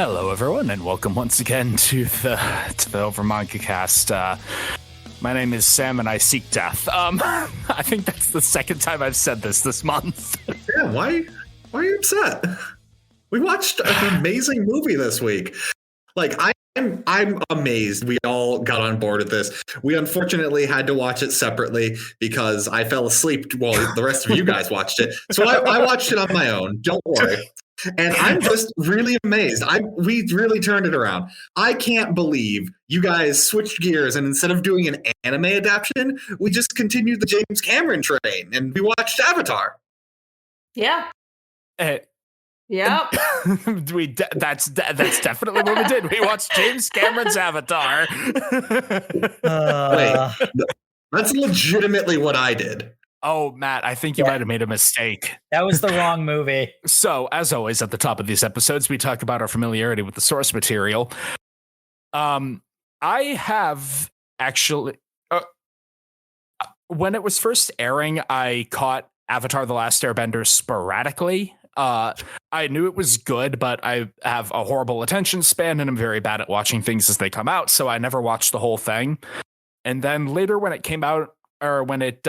Hello, everyone, and welcome once again to the Over Manga Cast. My name is Sam, and I seek death. I think that's the second time I've said this month. Yeah, why are you upset? We watched an amazing movie this week. Like, I'm amazed we all got on board with this. We unfortunately had to watch it separately because I fell asleep while the rest of you guys watched it. So I watched it on my own. Don't worry. And I'm just really amazed. We really turned it around. I can't believe you guys switched gears, and instead of doing an anime adaptation, we just continued the James Cameron train and we watched Avatar. Yeah. Yep. That's definitely what we did. We watched James Cameron's Avatar. Wait, that's legitimately what I did. Oh, Matt, I think you might have made a mistake. That was the wrong movie. So, as always, at the top of these episodes, we talk about our familiarity with the source material. I have actually... when it was first airing, I caught Avatar: The Last Airbender sporadically. I knew it was good, but I have a horrible attention span, and I'm very bad at watching things as they come out, so I never watched the whole thing. And then later when it came out, or when it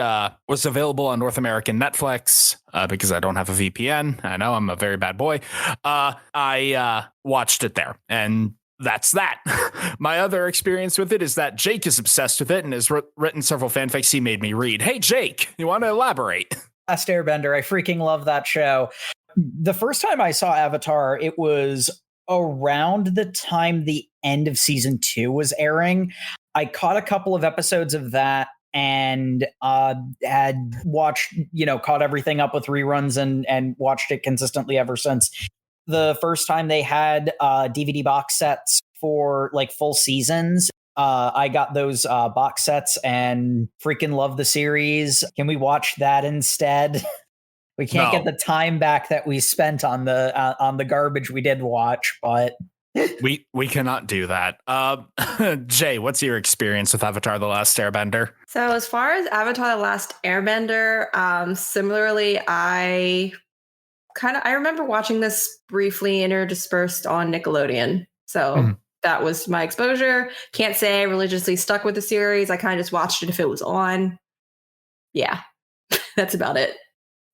was available on North American Netflix, because I don't have a VPN, I know I'm a very bad boy, I watched it there, and that's that. My other experience with it is that Jake is obsessed with it and has written several fanfics he made me read. Hey, Jake, you want to elaborate? Last Airbender, I freaking love that show. The first time I saw Avatar, it was around the time the end of season 2 was airing. I caught a couple of episodes of that and had watched, caught everything up with reruns and watched it consistently ever since. The first time they had DVD box sets for like full seasons, I got those box sets and freaking love the series. Can we watch that instead? We can't get the time back that we spent on the garbage we did watch, but we cannot do that. Jay, what's your experience with Avatar: The Last Airbender? So as far as Avatar: The Last Airbender, similarly, I remember watching this briefly interdispersed on Nickelodeon. So that was my exposure. Can't say I religiously stuck with the series. I kind of just watched it if it was on. Yeah, that's about it.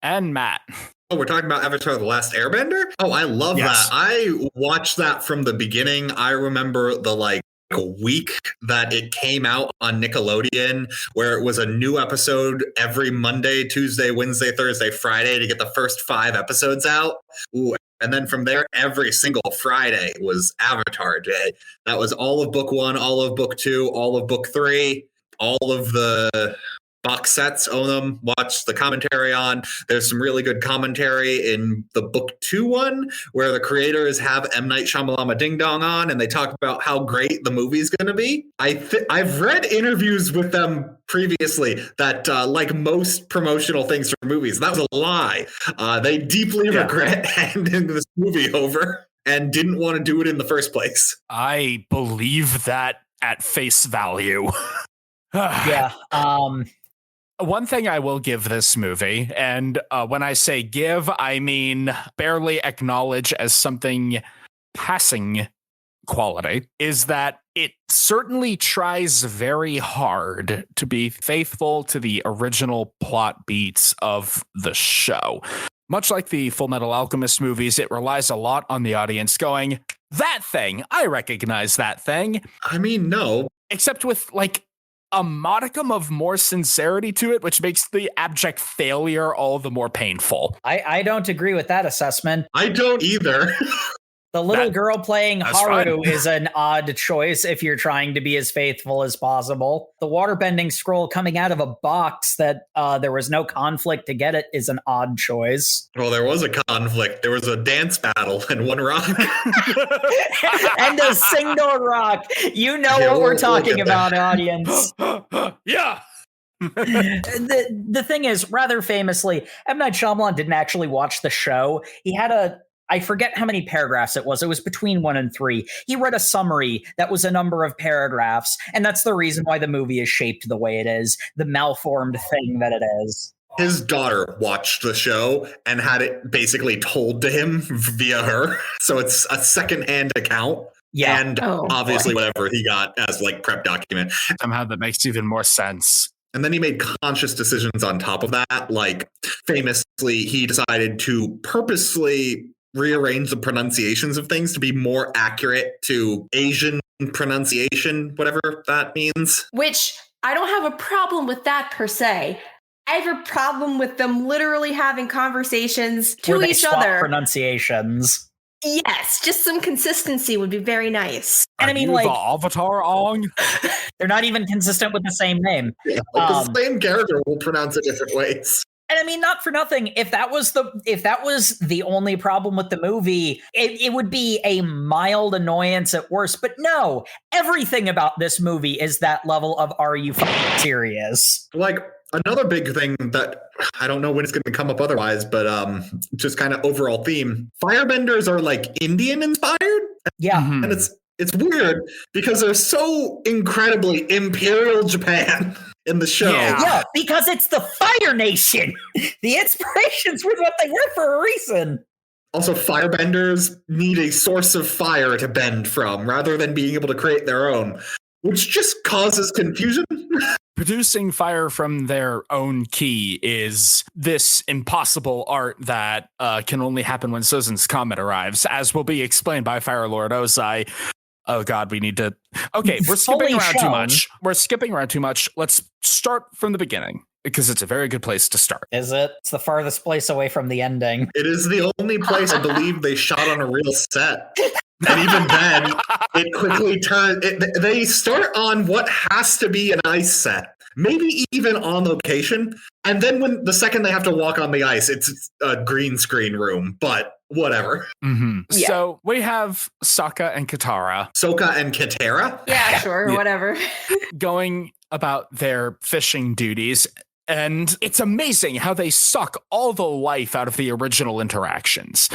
And Matt. Oh, we're talking about Avatar: The Last Airbender? Oh, I love that. I watched that from the beginning. I remember the week that it came out on Nickelodeon, where it was a new episode every Monday, Tuesday, Wednesday, Thursday, Friday to get the first 5 episodes out. Ooh, and then from there, every single Friday was Avatar Day. That was all of book 1, all of book 2, all of book 3, all of the box sets, own them, watch the commentary on. There's some really good commentary in the book 2 one, where the creators have M. Night Shyamalan Ding Dong on, and they talk about how great the movie's going to be. I've read interviews with them previously that, like most promotional things for movies, that was a lie. They deeply regret handing this movie over and didn't want to do it in the first place. I believe that at face value. yeah. One thing I will give this movie, and when I say give, I mean barely acknowledge as something passing quality, is that it certainly tries very hard to be faithful to the original plot beats of the show. Much like the Full Metal Alchemist movies, it relies a lot on the audience going, that thing, I recognize that thing. I mean, no. Except with a modicum of more sincerity to it, which makes the abject failure all the more painful. I don't agree with that assessment. I don't either. The little girl playing Haru is an odd choice if you're trying to be as faithful as possible. The waterbending scroll coming out of a box that there was no conflict to get it is an odd choice. Well, there was a conflict. There was a dance battle and one rock. And a single rock. You know what we're talking about, audience. Yeah. The thing is, rather famously, M. Night Shyamalan didn't actually watch the show. He had I forget how many paragraphs it was. It was between 1 and 3. He read a summary that was a number of paragraphs, and that's the reason why the movie is shaped the way it is, the malformed thing that it is. his daughter watched the show and had it basically told to him via her. So it's a secondhand account. Yeah. And obviously whatever he got as like prep document. Somehow that makes even more sense. And then he made conscious decisions on top of that. Like famously, he decided to purposely rearrange the pronunciations of things to be more accurate to Asian pronunciation, whatever that means. Which I don't have a problem with that per se. I have a problem with them literally having conversations to each other. Pronunciations. Yes, just some consistency would be very nice. And I mean, like, the Avatar Aang? They're not even consistent with the same name. Yeah, the same character will pronounce it different ways. And I mean, not for nothing, if that was the only problem with the movie, it would be a mild annoyance at worst. But no, everything about this movie is that level of are you fucking serious? Like, another big thing that I don't know when it's going to come up otherwise, but just kind of overall theme. Firebenders are like Indian inspired. Yeah. Mm-hmm. And it's weird because they're so incredibly Imperial Japan in the show. Yeah, because it's the Fire Nation. The inspirations were what they were for a reason. Also, firebenders need a source of fire to bend from rather than being able to create their own, which just causes confusion. Producing fire from their own ki is this impossible art that can only happen when Sozin's comet arrives, as will be explained by Fire Lord Ozai. Oh God, we need to... Okay, we're skipping around too much. We're skipping around too much. Let's start from the beginning, because it's a very good place to start. Is it? It's the farthest place away from the ending. It is the only place I believe they shot on a real set. And even then, it quickly turns... They start on what has to be an ice set. Maybe even on location. And then when the second they have to walk on the ice, it's a green screen room. But whatever. Mm-hmm. Yeah. So we have Sokka and Katara. Soh-kah and Katara? Yeah, sure, whatever. Going about their fishing duties. And it's amazing how they suck all the life out of the original interactions.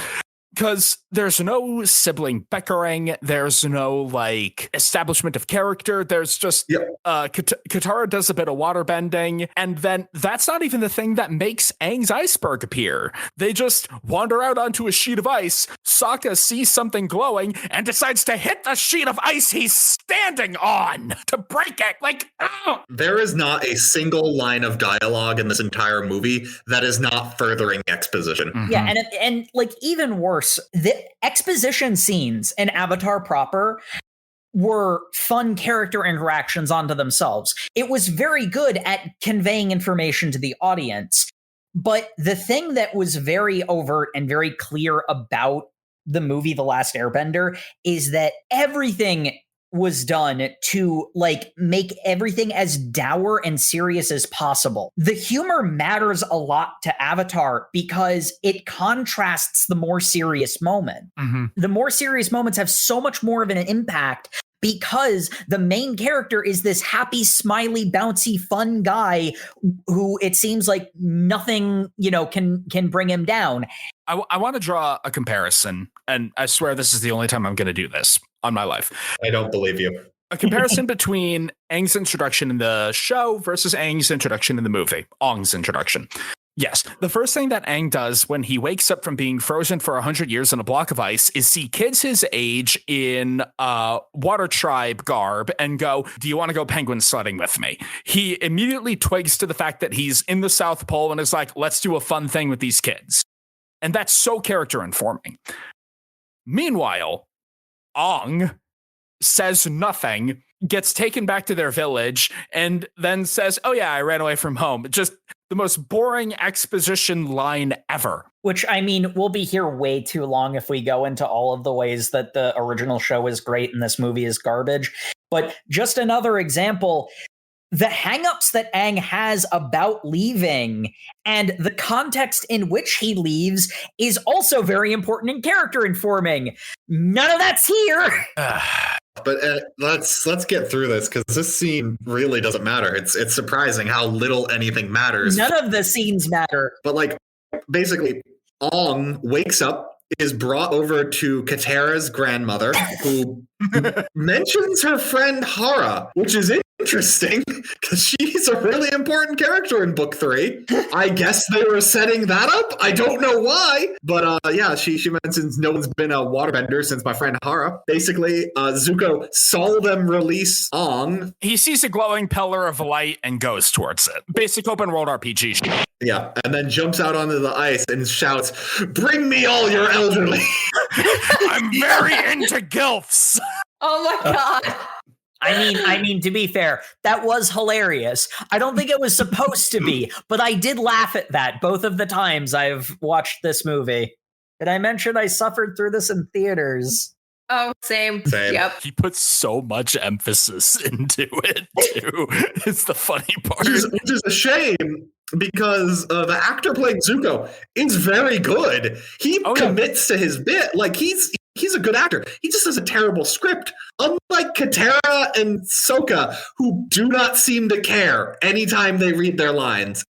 Because there's no sibling bickering, there's no like establishment of character. There's just Katara does a bit of water bending, and then that's not even the thing that makes Aang's iceberg appear. They just wander out onto a sheet of ice. Sokka sees something glowing and decides to hit the sheet of ice he's standing on to break it. Like, oh. There is not a single line of dialogue in this entire movie that is not furthering exposition. Mm-hmm. Yeah, and like even worse. The exposition scenes in Avatar proper were fun character interactions onto themselves. It was very good at conveying information to the audience. But the thing that was very overt and very clear about the movie The Last Airbender is that everything was done to like make everything as dour and serious as possible. The humor matters a lot to Avatar because it contrasts the more serious moment. Mm-hmm. The more serious moments have so much more of an impact because the main character is this happy, smiley, bouncy, fun guy who it seems like nothing, can bring him down. I want to draw a comparison, and I swear this is the only time I'm going to do this on my life. I don't believe you. A comparison between Aang's introduction in the show versus Aang's introduction in the movie. Aang's introduction. Yes, the first thing that Aang does when he wakes up from being frozen for 100 years in a block of ice is see kids his age in water tribe garb and go, do you want to go penguin sledding with me? He immediately twigs to the fact that he's in the South Pole and is like, let's do a fun thing with these kids. And that's so character informing. Meanwhile, Aang says nothing, gets taken back to their village, and then says, oh yeah, I ran away from home. Just the most boring exposition line ever. Which, I mean, we'll be here way too long if we go into all of the ways that the original show is great and this movie is garbage. But just another example, the hangups that Aang has about leaving and the context in which he leaves is also very important in character informing. None of that's here. But let's get through this because this scene really doesn't matter. It's surprising how little anything matters. None of the scenes matter. But like basically, Aang wakes up, is brought over to Katara's grandmother, who mentions her friend Hara, which is interesting because she's a really important character in book 3. I guess they were setting that up. I don't know why, but yeah, she mentions no one's been a waterbender since my friend Hara. Basically, Zuko saw them release Aang. He sees a glowing pillar of light and goes towards it. Basic open world RPG. Yeah, and then jumps out onto the ice and shouts, "Bring me all your elderly." I'm very into gilfs. Oh my god. I mean, to be fair, that was hilarious. I don't think it was supposed to be, but I did laugh at that both of the times I've watched this movie. Did I mention I suffered through this in theaters? Oh, same. Yep. He puts so much emphasis into it, too. It's the funny part. Which is a shame because the actor playing Zuko is very good. He commits to his bit. Like, he's a good actor. He just has a terrible script. Unlike Katara and Soh-kah, who do not seem to care anytime they read their lines.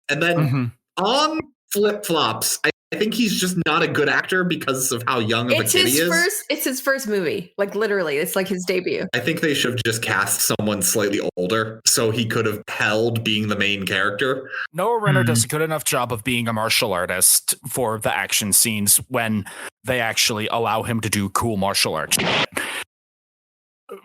And then Aang flip-flops. I think he's just not a good actor because of how young of a kid he is. It's his first movie. Like, literally, it's like his debut. I think they should have just cast someone slightly older so he could have held being the main character. Noah Renner does a good enough job of being a martial artist for the action scenes when they actually allow him to do cool martial arts.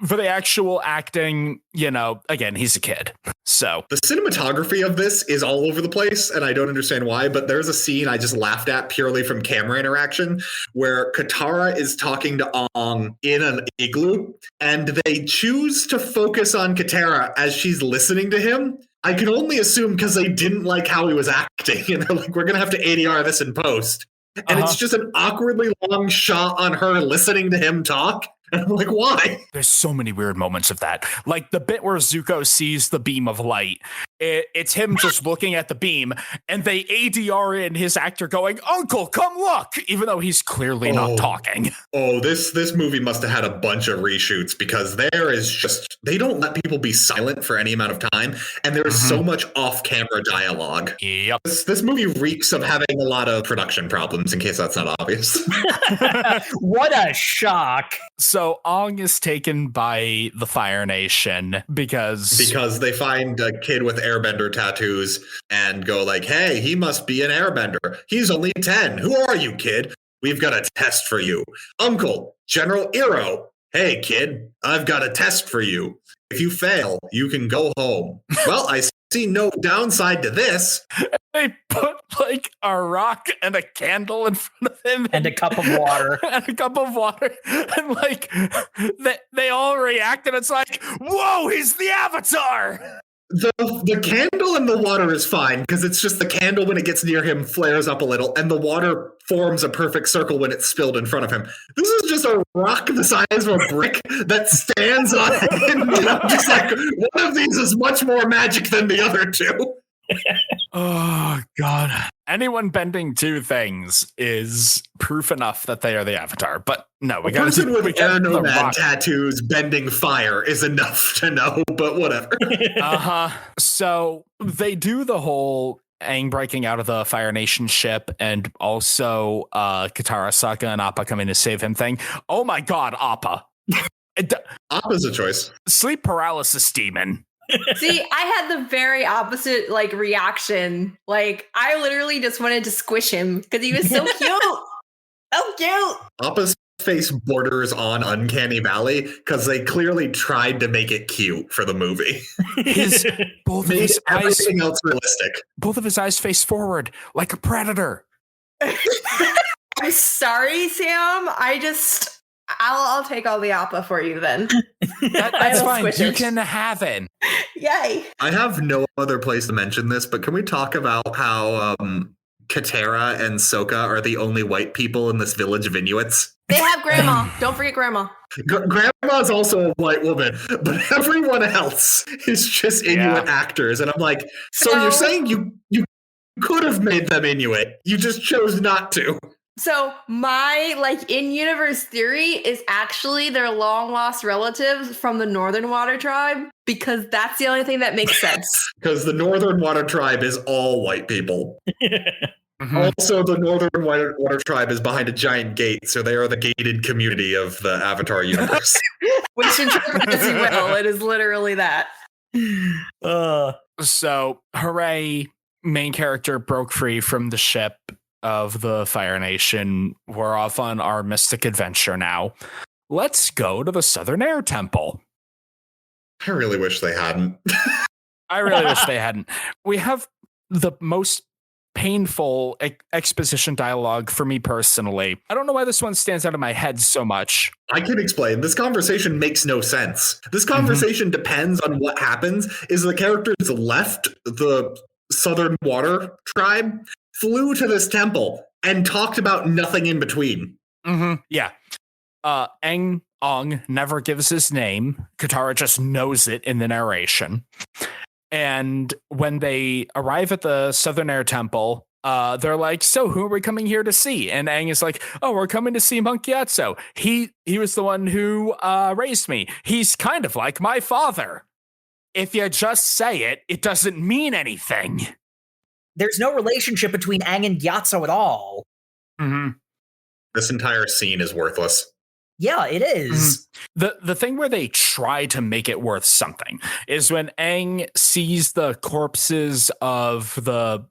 For the actual acting, you know, again, he's a kid. So the cinematography of this is all over the place, and I don't understand why, but there's a scene I just laughed at purely from camera interaction where Katara is talking to Aang in an igloo, and they choose to focus on Katara as she's listening to him. I can only assume because they didn't like how he was acting, and they're like, we're going to have to ADR this in post. And it's just an awkwardly long shot on her listening to him talk. And I'm like, why? There's so many weird moments of that. Like the bit where Zuko sees the beam of light. It's him just looking at the beam, and they ADR in his actor going, "Uncle, come look," even though he's clearly not talking. Oh, this movie must have had a bunch of reshoots because there is just, they don't let people be silent for any amount of time, and there is so much off-camera dialogue. Yep. This movie reeks of having a lot of production problems, in case that's not obvious. What a shock. So Aang is taken by the Fire Nation because they find a kid with airbender tattoos and go like, hey, he must be an airbender. He's only 10. Who are you, kid? We've got a test for you. Uncle, General Iroh. Hey, kid, I've got a test for you. If you fail, you can go home. Well, I see no downside to this. They put like a rock and a candle in front of him. And a cup of water. And like they all react, and it's like, whoa, he's the Avatar. The candle and the water is fine because it's just the candle when it gets near him flares up a little and the water forms a perfect circle when it's spilled in front of him. This is just a rock the size of a brick that stands on it. And I'm just like, one of these is much more magic than the other two. Oh, God. Anyone bending two things is proof enough that they are the Avatar. But no, a person with air nomad tattoos bending fire is enough to know, but whatever. So they do the whole Aang breaking out of the Fire Nation ship and also Katara, Sokka, and Appa coming to save him thing. Oh my God, Appa. Appa's a choice. Sleep paralysis demon. See, I had the very opposite like reaction. Like, I literally just wanted to squish him because he was so cute. So cute. Appa's face borders on Uncanny Valley because they clearly tried to make it cute for the movie. Both of his eyes, everything else realistic. Both of his eyes face forward like a predator. I'm sorry, Sam. I'll take all the Appa for you then. That's fine. You can have it. Yay. I have no other place to mention this, but can we talk about how Katara and Sokka are the only white people in this village of Inuits? They have Grandma. Don't forget Grandma. Grandma's also a white woman, but everyone else is just Inuit actors. And I'm like, so you're saying you could have made them Inuit. You just chose not to. So my in-universe theory is actually their long-lost relatives from the Northern Water Tribe, because that's the only thing that makes sense. Because the Northern Water Tribe is all white people. Also, the Northern Water Tribe is behind a giant gate, so they are the gated community of the Avatar universe. Which interpret as you will, it is literally that. So, hooray, main character broke free from the ship of the Fire Nation. We're off on our mystic adventure now. Let's go to the Southern Air Temple. I really wish they hadn't. I really wish they hadn't. We have the most painful exposition dialogue for me personally. I don't know why this one stands out in my head so much. I can explain. This conversation makes no sense. This conversation depends on what happens. Is the characters left the Southern Water tribe, flew to this temple, and talked about nothing in between. Yeah. Aang never gives his name. Katara just knows it in the narration. And when they arrive at the Southern Air Temple, they're like, so who are we coming here to see? And Aang is like, oh, we're coming to see Monk Gyatso. He was the one who raised me. He's kind of like my father. If you just say it, it doesn't mean anything. There's no relationship between Aang and Gyatso at all. This entire scene is worthless. Yeah, it is. The thing where they try to make it worth something is when Aang sees the corpses of the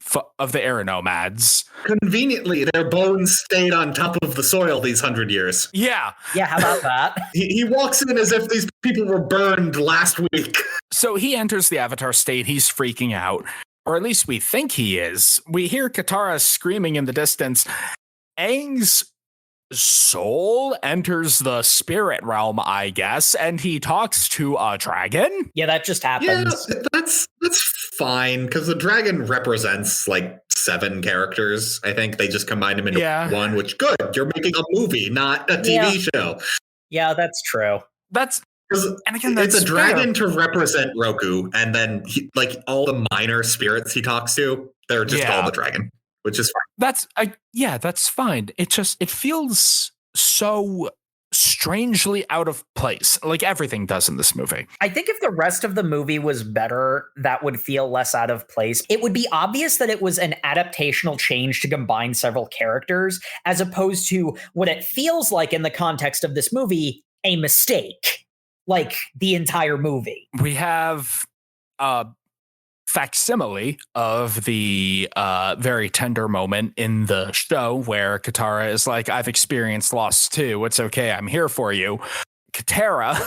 air nomads. Conveniently, their bones stayed on top of the soil these 100 years. Yeah. Yeah, how about that? He walks in as if these people were burned last week. So he enters the Avatar state. He's freaking out. Or at least we think he is. We hear Katara screaming in the distance. Aang's soul enters the spirit realm, I guess, and he talks to a dragon. Yeah, that just happens. Yeah, that's fine, because the dragon represents like 7 characters. I think they just combined them into one, which good. You're making a movie, not a TV show. Yeah, that's true. And again, it's a dragon to represent Roku, and then all the minor spirits he talks to, they're just called the dragon, which is fine. That's fine. It feels so strangely out of place, like everything does in this movie. I think if the rest of the movie was better, that would feel less out of place. It would be obvious that it was an adaptational change to combine several characters, as opposed to what it feels like in the context of this movie, a mistake. Like the entire movie. We have a facsimile of the very tender moment in the show where Katara is like, I've experienced loss too. It's okay. I'm here for you. Katara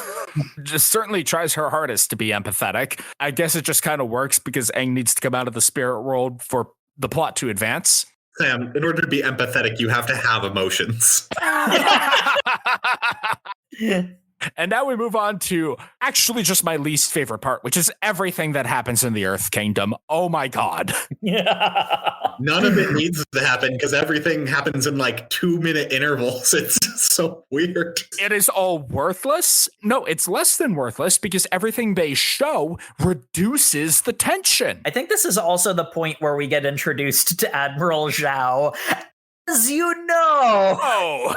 just certainly tries her hardest to be empathetic. I guess it just kind of works because Aang needs to come out of the spirit world for the plot to advance. Sam, in order to be empathetic, you have to have emotions. And now we move on to actually just my least favorite part, which is everything that happens in the Earth Kingdom. Oh my God. None of it needs to happen because everything happens in like 2-minute intervals. It's so weird. It is all worthless. No, it's less than worthless because everything they show reduces the tension. I think this is also the point where we get introduced to Admiral Zhao. As you know.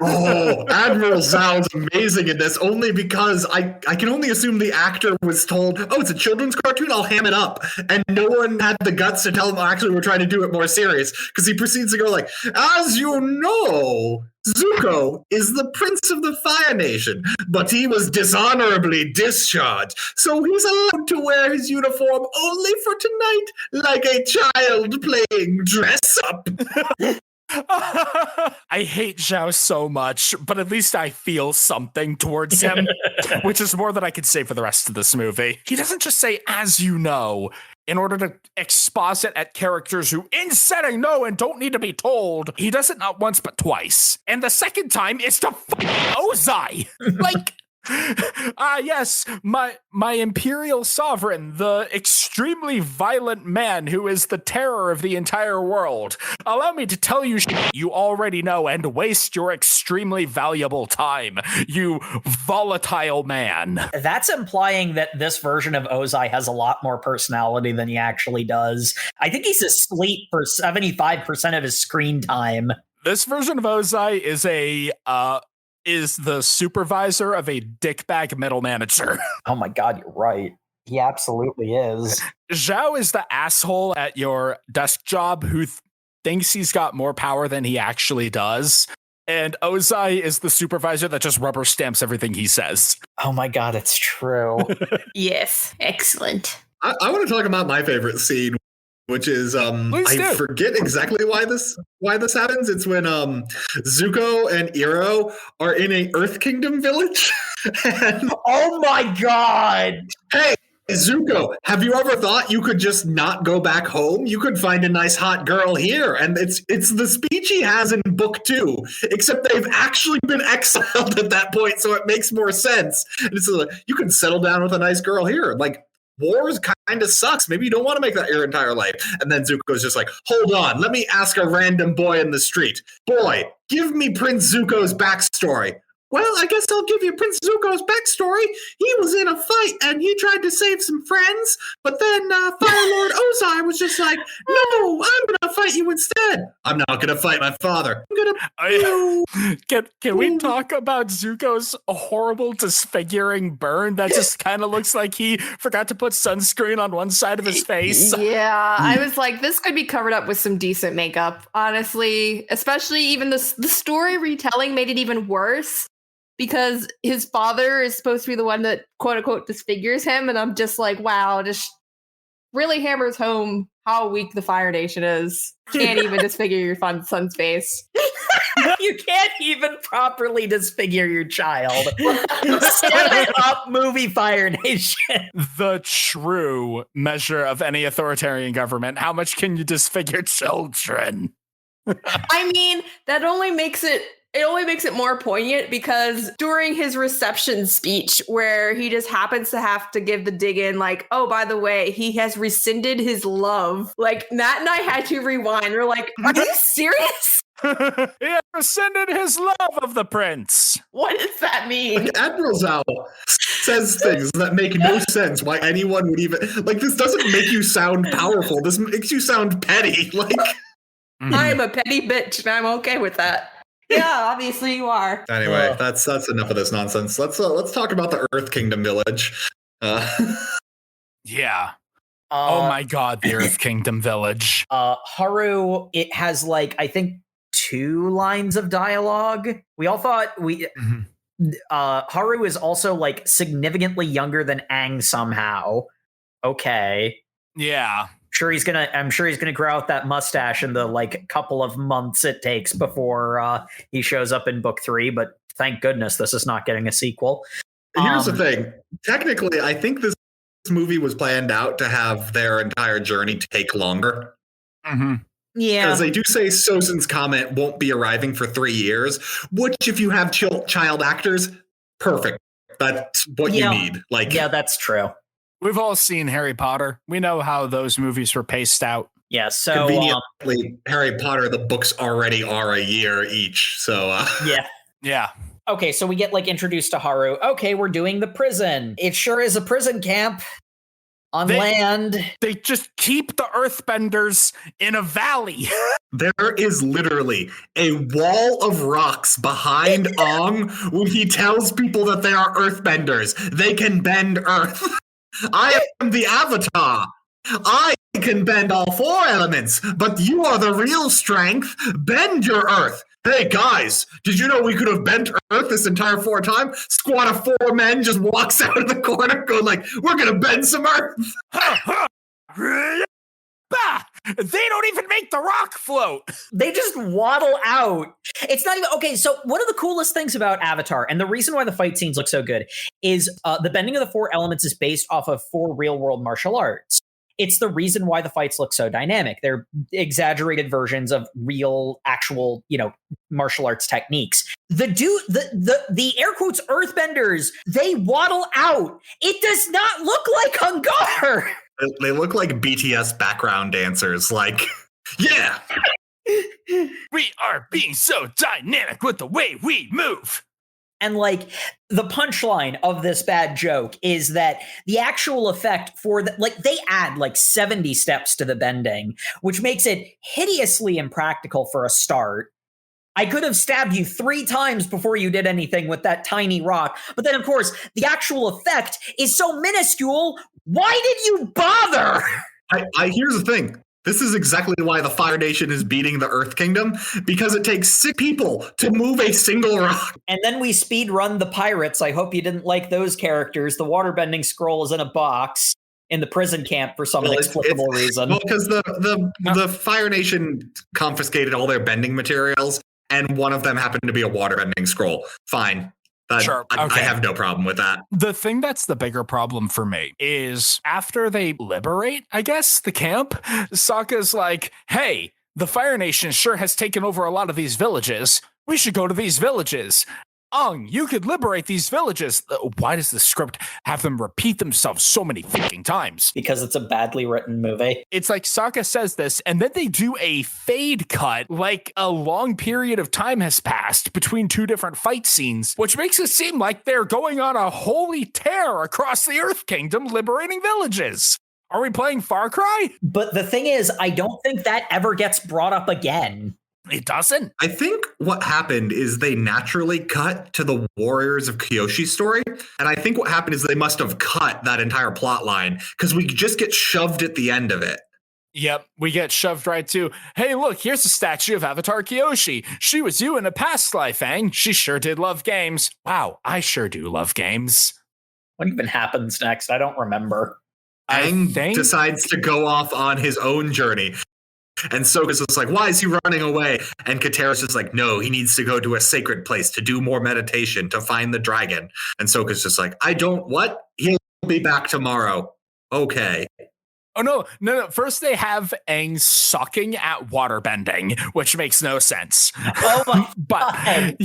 Oh, Admiral Zhao's amazing in this, only because I can only assume the actor was told, oh, it's a children's cartoon, I'll ham it up. And no one had the guts to tell him, actually, we're trying to do it more serious. Because he proceeds to go like, as you know, Zuko is the prince of the Fire Nation, but he was dishonorably discharged. So he's allowed to wear his uniform only for tonight, like a child playing dress up. I hate Zhao so much, but at least I feel something towards him, which is more than I could say for the rest of this movie. He doesn't just say, as you know, in order to exposit at characters who in setting know and don't need to be told. He does it not once, but twice. And the second time is to Ozai. Like, yes, my imperial sovereign, the extremely violent man who is the terror of the entire world. Allow me to tell you you already know and waste your extremely valuable time, you volatile man. That's implying that this version of Ozai has a lot more personality than he actually does. I think he's asleep for 75% of his screen time. This version of Ozai is the supervisor of a dickbag middle manager. Oh my God, you're right. He absolutely is. Zhao is the asshole at your desk job who thinks he's got more power than he actually does. And Ozai is the supervisor that just rubber stamps everything he says. Oh my god, it's true. Yes, excellent. I want to talk about my favorite scene, which is I forget exactly why this happens. It's when Zuko and Iroh are in a Earth Kingdom village. And, oh my god! Hey, Zuko, have you ever thought you could just not go back home? You could find a nice hot girl here. And it's the speech he has in book 2, except they've actually been exiled at that point, so it makes more sense. And it's like, you can settle down with a nice girl here. Like, wars kind of sucks. Maybe you don't want to make that your entire life. And then Zuko's just like, hold on, let me ask a random boy in the street. Boy, give me Prince Zuko's backstory. Well, I guess I'll give you Prince Zuko's backstory. He was in a fight and he tried to save some friends, but then Fire Lord Ozai was just like, no, I'm going to fight you instead. I'm not going to fight my father. I'm going to... Can we talk about Zuko's horrible disfiguring burn that just kind of looks like he forgot to put sunscreen on one side of his face? Yeah, I was like, this could be covered up with some decent makeup, honestly. Especially even the story retelling made it even worse. Because his father is supposed to be the one that, quote unquote, disfigures him. And I'm just like, wow, just really hammers home how weak the Fire Nation is. Can't even disfigure your son's face. You can't even properly disfigure your child. Set it up, movie Fire Nation. The true measure of any authoritarian government. How much can you disfigure children? I mean, that only makes it more poignant because during his reception speech where he just happens to have to give the dig in like, oh, by the way, he has rescinded his love. Like, Matt and I had to rewind. We're like, are you serious? He has rescinded his love of the prince. What does that mean? Like, Admiral Zhao says things that make no sense. Why anyone would even... Like, this doesn't make you sound powerful. This makes you sound petty. Like... I am a petty bitch and I'm okay with that. Yeah, obviously you are. Anyway, that's enough of this nonsense. Let's talk about the Earth Kingdom village. Yeah. Oh my god, the Earth Kingdom village. Haru, it has like I think 2 lines of dialogue. We all thought Haru is also like significantly younger than Aang somehow. Okay. Yeah. I'm sure he's gonna grow out that mustache in the like couple of months it takes before he shows up in book 3. But thank goodness this is not getting a sequel. Here's the thing. Technically, I think this movie was planned out to have their entire journey take longer. Mm-hmm. Yeah, because they do say Sozin's comment won't be arriving for 3 years. Which, if you have child actors, perfect. That's what you need. Like, yeah, that's true. We've all seen Harry Potter. We know how those movies were paced out. Yeah, so conveniently, Harry Potter, the books already are a year each. So yeah. Okay, so we get like introduced to Haru. Okay, we're doing the prison. It sure is a prison camp on land. They just keep the Earthbenders in a valley. There is literally a wall of rocks behind Aang when he tells people that they are Earthbenders. They can bend Earth. I am the Avatar. I can bend all 4 elements, but you are the real strength. Bend your Earth. Hey, guys, did you know we could have bent Earth this entire 4 time? Squad of 4 men just walks out of the corner going like, we're going to bend some Earth. They don't even make the rock float. They just waddle out. It's not even okay. So one of the coolest things about Avatar, and the reason why the fight scenes look so good, is the bending of the 4 elements is based off of 4 real world martial arts. It's the reason why the fights look so dynamic. They're exaggerated versions of real, actual, martial arts techniques. The air quotes Earthbenders, they waddle out. It does not look like Hungar. They look like BTS background dancers. Like, yeah. We are being so dynamic with the way we move. And like the punchline of this bad joke is that the actual effect for they add like 70 steps to the bending, which makes it hideously impractical for a start. I could have stabbed you 3 times before you did anything with that tiny rock. But then, of course, the actual effect is so minuscule. Why did you bother? Here's the thing. This is exactly why the Fire Nation is beating the Earth Kingdom, because it takes 6 people to move a single rock. And then we speed run the pirates. I hope you didn't like those characters. The waterbending scroll is in a box in the prison camp for some inexplicable reason. Well, because the Fire Nation confiscated all their bending materials, and one of them happened to be a waterbending scroll. Fine. Sure. I Okay. have no problem with that. The thing that's the bigger problem for me is after they liberate, I guess, the camp, Sokka's like, hey, the Fire Nation sure has taken over a lot of these villages. We should go to these villages. Aang, you could liberate these villages. Why does the script have them repeat themselves so many fucking times? Because it's a badly written movie. It's like Sokka says this, and then they do a fade cut, like a long period of time has passed between 2 different fight scenes, which makes it seem like they're going on a holy tear across the Earth Kingdom, liberating villages. Are we playing Far Cry? But the thing is, I don't think that ever gets brought up again. It doesn't. I think what happened is they naturally cut to the Warriors of Kyoshi story. And I think what happened is they must have cut that entire plot line because we just get shoved at the end of it. Yep, we get shoved right to, hey, look, here's a statue of Avatar Kyoshi. She was you in a past life, Aang. She sure did love games. Wow, I sure do love games. What even happens next? I don't remember. Aang decides to go off on his own journey. And Sokka's just like, why is he running away? And Katara's just like, no, he needs to go to a sacred place to do more meditation, to find the dragon. And Sokka's just like, what? He'll be back tomorrow. Okay. Oh, no. First they have Aang sucking at waterbending, which makes no sense. Oh my But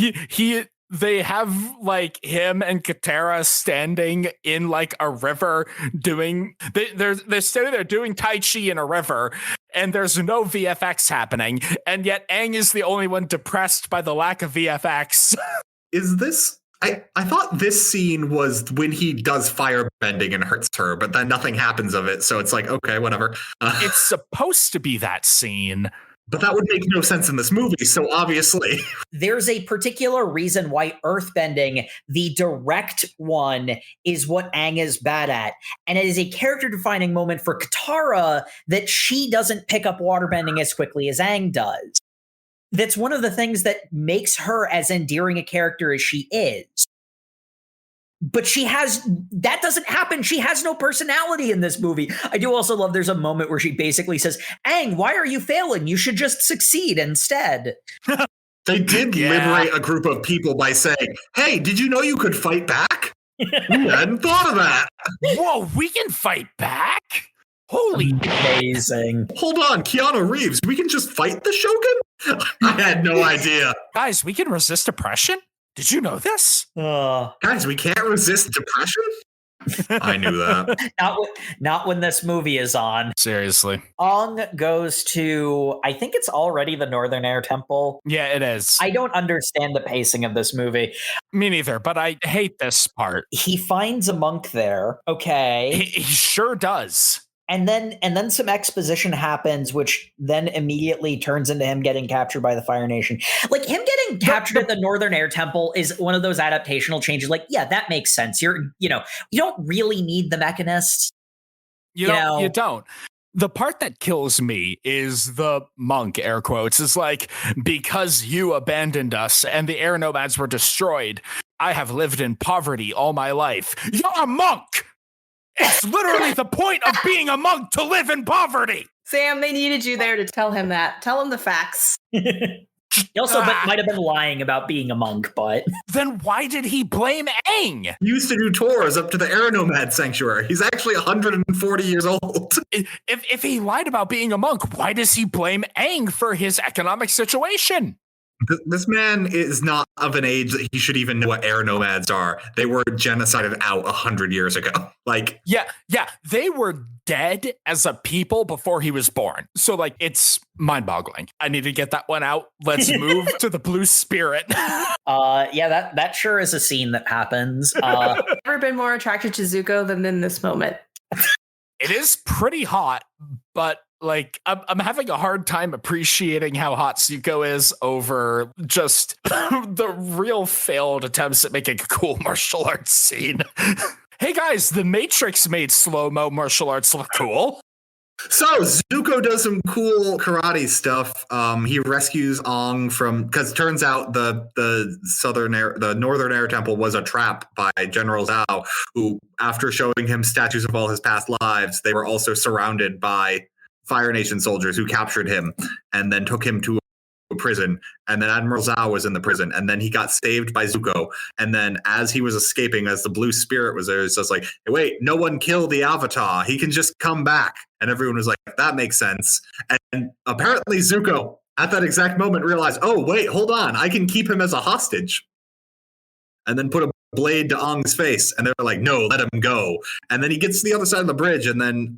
they have like him and Katara standing in like a river doing they're standing there doing Tai Chi in a river, and there's no VFX happening, and yet Aang is the only one depressed by the lack of VFX. Is this I thought this scene was when he does fire bending and hurts her, but then nothing happens of it, so it's like, okay, whatever. It's supposed to be that scene. But that would make no sense in this movie, so obviously. There's a particular reason why earthbending, the direct one, is what Aang is bad at. And it is a character-defining moment for Katara that she doesn't pick up waterbending as quickly as Aang does. That's one of the things that makes her as endearing a character as she is. But that doesn't happen. She has no personality in this movie. I do also love there's a moment where she basically says, Aang, why are you failing? You should just succeed instead. They did liberate a group of people by saying, hey, did you know you could fight back? I hadn't thought of that. Whoa, we can fight back? Holy amazing. Hold on, Keanu Reeves, we can just fight the Shogun? I had no idea. Guys, we can resist oppression? Did you know this? Guys, we can't resist depression? I knew that. Not when this movie is on. Seriously. Aang goes to, I think it's already the Northern Air Temple. Yeah, it is. I don't understand the pacing of this movie. Me neither, but I hate this part. He finds a monk there. Okay. He sure does. And then some exposition happens, which then immediately turns into him getting captured by the Fire Nation. Like, him getting captured at the Northern Air Temple is one of those adaptational changes. Like, yeah, that makes sense. You don't really need the mechanists. You don't. The part that kills me is the monk, air quotes, is like, because you abandoned us and the air nomads were destroyed, I have lived in poverty all my life. You're a monk! It's literally the point of being a monk, to live in poverty. Sam, they needed you there to tell him that. Tell him the facts. He also might have been lying about being a monk, but... Then why did he blame Aang? He used to do tours up to the Air Nomad Sanctuary. He's actually 140 years old. If he lied about being a monk, why does he blame Aang for his economic situation? This man is not of an age that he should even know what air nomads are. They were genocided out 100 years ago. Like, yeah, they were dead as a people before he was born. So, like, it's mind-boggling. I need to get that one out. Let's move to the blue spirit. Yeah, that sure is a scene that happens. Never been more attracted to Zuko than in this moment. It is pretty hot, but like, I'm having a hard time appreciating how hot Zuko is over just the real failed attempts at making a cool martial arts scene. Hey guys, The Matrix made slow-mo martial arts look cool. So Zuko does some cool karate stuff. He rescues Aang from, because it turns out the northern air temple was a trap by General Zhao, who, after showing him statues of all his past lives, they were also surrounded by Fire Nation soldiers who captured him and then took him to a prison. And then Admiral Zhao was in the prison, and then he got saved by Zuko. And then as he was escaping, as the blue spirit was there, it's just like, hey, wait, no one killed the Avatar. He can just come back. And everyone was like, that makes sense. And apparently Zuko, at that exact moment, realized, oh, wait, hold on. I can keep him as a hostage. And then put a blade to Aang's face. And they're like, no, let him go. And then he gets to the other side of the bridge. And then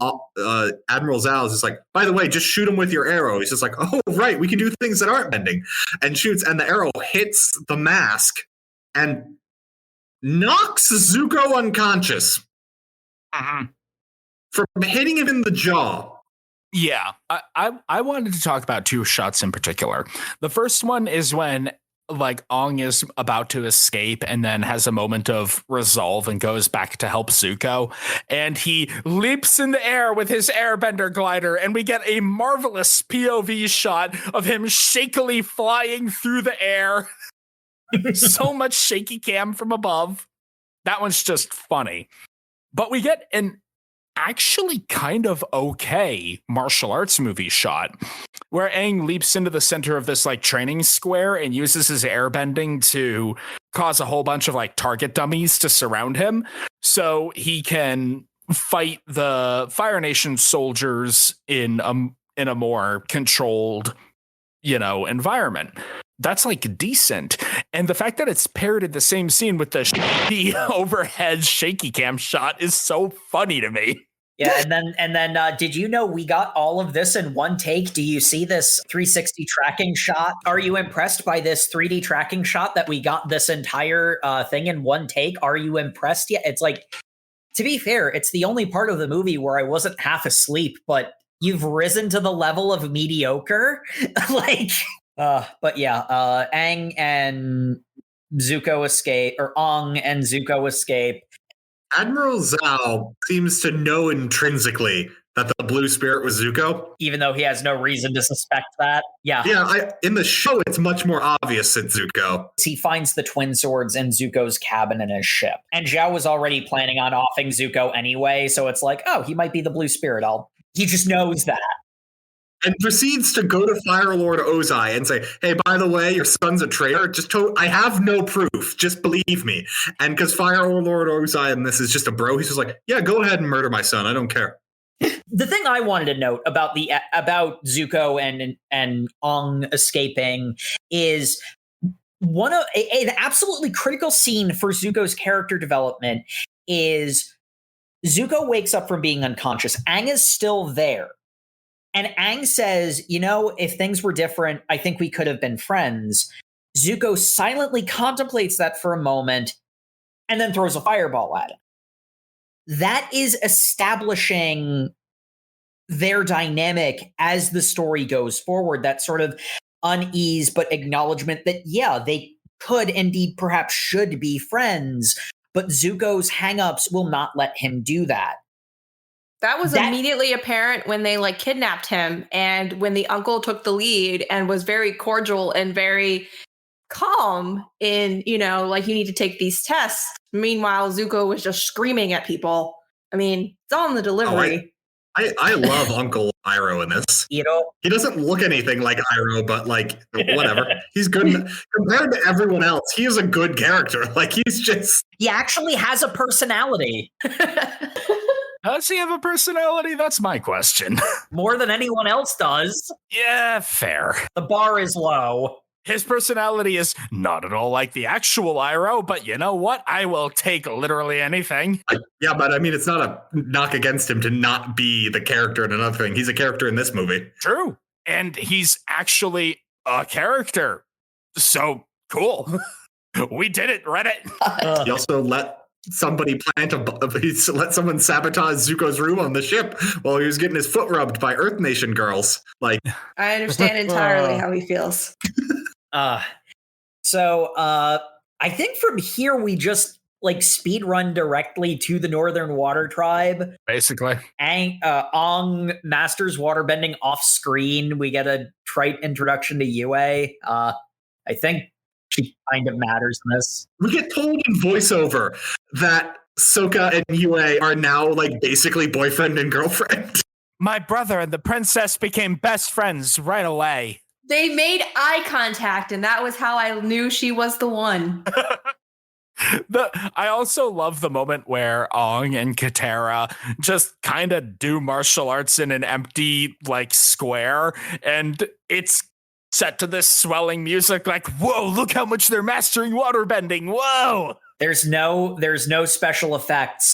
Admiral Zhao is just like, by the way, just shoot him with your arrow. He's just like, oh, right, we can do things that aren't bending. And shoots. And the arrow hits the mask and knocks Zuko unconscious. From hitting him in the jaw. Yeah, I wanted to talk about two shots in particular. The first one is when like Aang is about to escape and then has a moment of resolve and goes back to help Zuko, and he leaps in the air with his airbender glider, and we get a marvelous POV shot of him shakily flying through the air. So much shaky cam from above. That one's just funny. But we get an actually kind of okay martial arts movie shot where Aang leaps into the center of this like training square and uses his airbending to cause a whole bunch of like target dummies to surround him so he can fight the Fire Nation soldiers in a more controlled, environment. That's like decent. And the fact that it's paired in the same scene with the overhead shaky cam shot is so funny to me. Yeah, and then did you know we got all of this in one take? Do you see this 360 tracking shot? Are you impressed by this 3D tracking shot that we got this entire thing in one take? Are you impressed yet? It's like, to be fair, it's the only part of the movie where I wasn't half asleep, but you've risen to the level of mediocre. But yeah, Aang and Zuko escape, or Aang and Zuko escape. Admiral Zhao seems to know intrinsically that the blue spirit was Zuko. Even though he has no reason to suspect that. Yeah. Yeah, in the show, it's much more obvious it's Zuko. He finds the twin swords in Zuko's cabin in his ship. And Zhao was already planning on offing Zuko anyway, so it's like, oh, he might be the blue spirit. He just knows that. And proceeds to go to Fire Lord Ozai and say, hey, by the way, your son's a traitor. I have no proof. Just believe me. And because Fire Lord Ozai and this is just a bro, he's just like, yeah, go ahead and murder my son. I don't care. The thing I wanted to note about Zuko and Aang escaping is an absolutely critical scene for Zuko's character development is Zuko wakes up from being unconscious. Aang is still there. And Aang says, if things were different, I think we could have been friends. Zuko silently contemplates that for a moment and then throws a fireball at him. That is establishing their dynamic as the story goes forward, that sort of unease but acknowledgement that, yeah, they could indeed perhaps should be friends, but Zuko's hangups will not let him do that. That was immediately apparent when they kidnapped him, and when the uncle took the lead and was very cordial and very calm in, you need to take these tests. Meanwhile, Zuko was just screaming at people. I mean, it's all in the delivery. I love Uncle Iroh in this. He doesn't look anything like Iroh, but whatever. He's good compared to everyone else. He is a good character. He actually has a personality. Does he have a personality? That's my question. More than anyone else does. Yeah, fair. The bar is low. His personality is not at all like the actual Iroh, but you know what? I will take literally anything. Yeah, but I mean, it's not a knock against him to not be the character in another thing. He's a character in this movie. True. And he's actually a character. So cool. We did it, Reddit. He also let somebody let someone sabotage Zuko's room on the ship while he was getting his foot rubbed by Earth Nation girls. I understand entirely how he feels. So I think from here we just like speed run directly to the Northern Water Tribe. Basically. Aang masters waterbending off screen. We get a trite introduction to Yue. I think she kind of matters in this. We get told in voiceover that Sokka and Yue are now like basically boyfriend and girlfriend. My brother and the princess became best friends right away. They made eye contact, and that was how I knew she was the one. I also love the moment where Aang and Katara just kind of do martial arts in an empty like square, and it's set to this swelling music like, whoa, look how much they're mastering waterbending. Whoa. There's no special effects.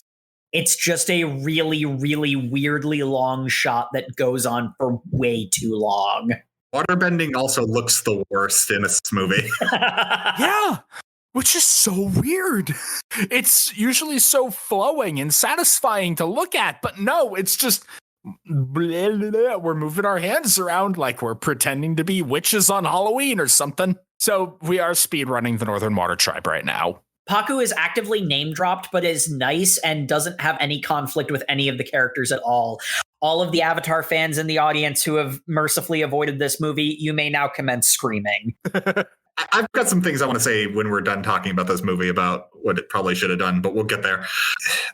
It's just a really, really weirdly long shot that goes on for way too long. Waterbending also looks the worst in this movie. Yeah. Which is so weird. It's usually so flowing and satisfying to look at, but no, it's just blah, blah, blah. We're moving our hands around like we're pretending to be witches on Halloween or something. So we are speedrunning the Northern Water Tribe right now. Paku is actively name dropped, but is nice and doesn't have any conflict with any of the characters at all. All of the Avatar fans in the audience who have mercifully avoided this movie, you may now commence screaming. I've got some things I want to say when we're done talking about this movie about what it probably should have done, but we'll get there.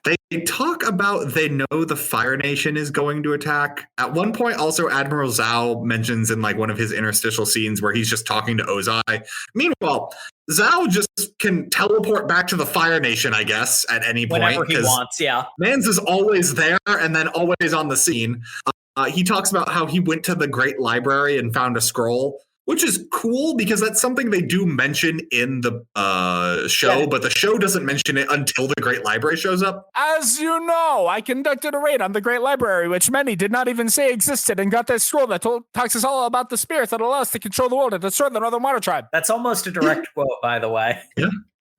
They talk about they know the Fire Nation is going to attack. At one point, also, Admiral Zhao mentions in like one of his interstitial scenes where he's just talking to Ozai. Meanwhile, Zhao just can teleport back to the Fire Nation, I guess, at any point. Whenever he wants, yeah. Mans is always there and then always on the scene. He talks about how he went to the Great Library and found a scroll, which is cool because that's something they do mention in the show, but the show doesn't mention it until the Great Library shows up. As you know, I conducted a raid on the Great Library, which many did not even say existed, and got this scroll that talks us all about the spirits that allow us to control the world and destroy the Northern Water Tribe. That's almost a direct quote, by the way. Yeah.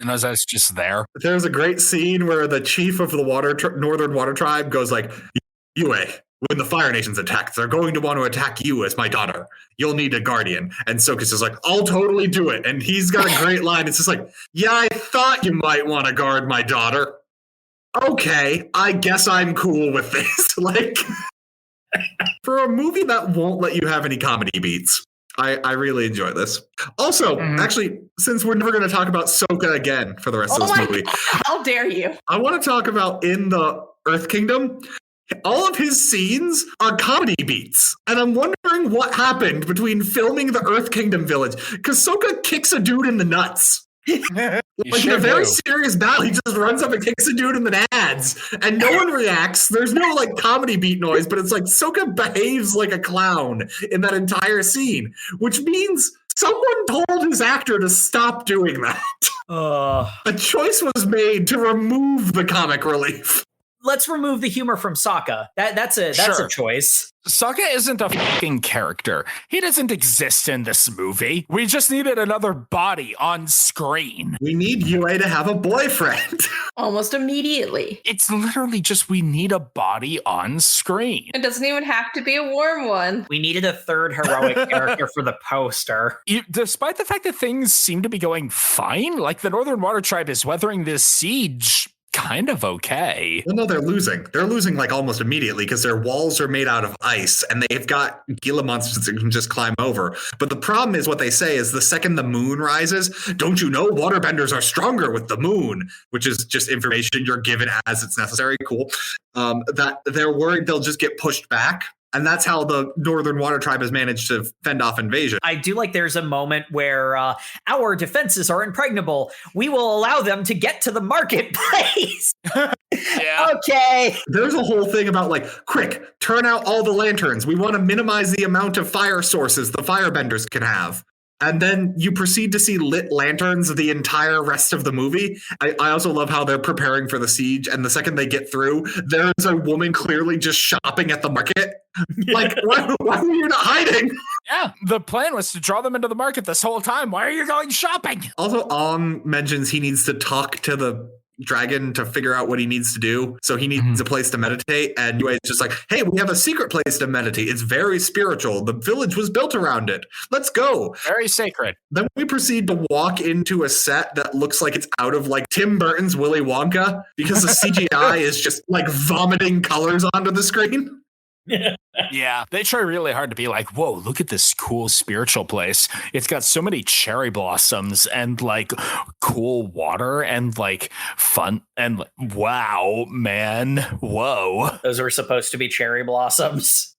And I was just there. There's a great scene where the chief of the Northern Water Tribe goes like, Yue, when the Fire Nation's attacked, they're going to want to attack you as my daughter. You'll need a guardian. And Sokka's just like, I'll totally do it. And he's got a great line. It's just like, yeah, I thought you might want to guard my daughter. Okay, I guess I'm cool with this. Like, for a movie that won't let you have any comedy beats, I really enjoy this. Also, actually, since we're never going to talk about Sokka again for the rest of this movie. God, how dare you? I want to talk about in the Earth Kingdom. All of his scenes are comedy beats. And I'm wondering what happened between filming the Earth Kingdom village. Because Sokka kicks a dude in the nuts. Like in a very serious battle, he just runs up and kicks a dude in the nads. And no one reacts. There's no like comedy beat noise, but it's like Sokka behaves like a clown in that entire scene. Which means someone told his actor to stop doing that. A choice was made to remove the comic relief. Let's remove the humor from Sokka. That's a choice. Sokka isn't a fucking character. He doesn't exist in this movie. We just needed another body on screen. We need Yue to have a boyfriend. Almost immediately. It's literally just we need a body on screen. It doesn't even have to be a warm one. We needed a third heroic character for the poster. Despite the fact that things seem to be going fine, like the Northern Water Tribe is weathering this siege kind of okay. Well, no, they're losing. They're losing like almost immediately because their walls are made out of ice and they've got Gila monsters that can just climb over. But the problem is what they say is the second the moon rises, don't you know waterbenders are stronger with the moon, which is just information you're given as it's necessary. Cool. That they're worried they'll just get pushed back. And that's how the Northern Water Tribe has managed to fend off invasion. I do like there's a moment where our defenses are impregnable. We will allow them to get to the marketplace. Yeah. Okay. There's a whole thing about like, quick, turn out all the lanterns. We want to minimize the amount of fire sources the firebenders can have. And then you proceed to see lit lanterns the entire rest of the movie. I also love how they're preparing for the siege. And the second they get through, there's a woman clearly just shopping at the market. Like, why were you not hiding? Yeah, the plan was to draw them into the market this whole time. Why are you going shopping? Also, Aang mentions he needs to talk to the dragon to figure out what he needs to do. So he needs a place to meditate. And Yue is just like, hey, we have a secret place to meditate. It's very spiritual. The village was built around it. Let's go. Very sacred. Then we proceed to walk into a set that looks like it's out of like Tim Burton's Willy Wonka because the CGI is just like vomiting colors onto the screen. Yeah, they try really hard to be like, whoa, look at this cool spiritual place. It's got so many cherry blossoms and like cool water and like fun and wow, man. Whoa. Those were supposed to be cherry blossoms.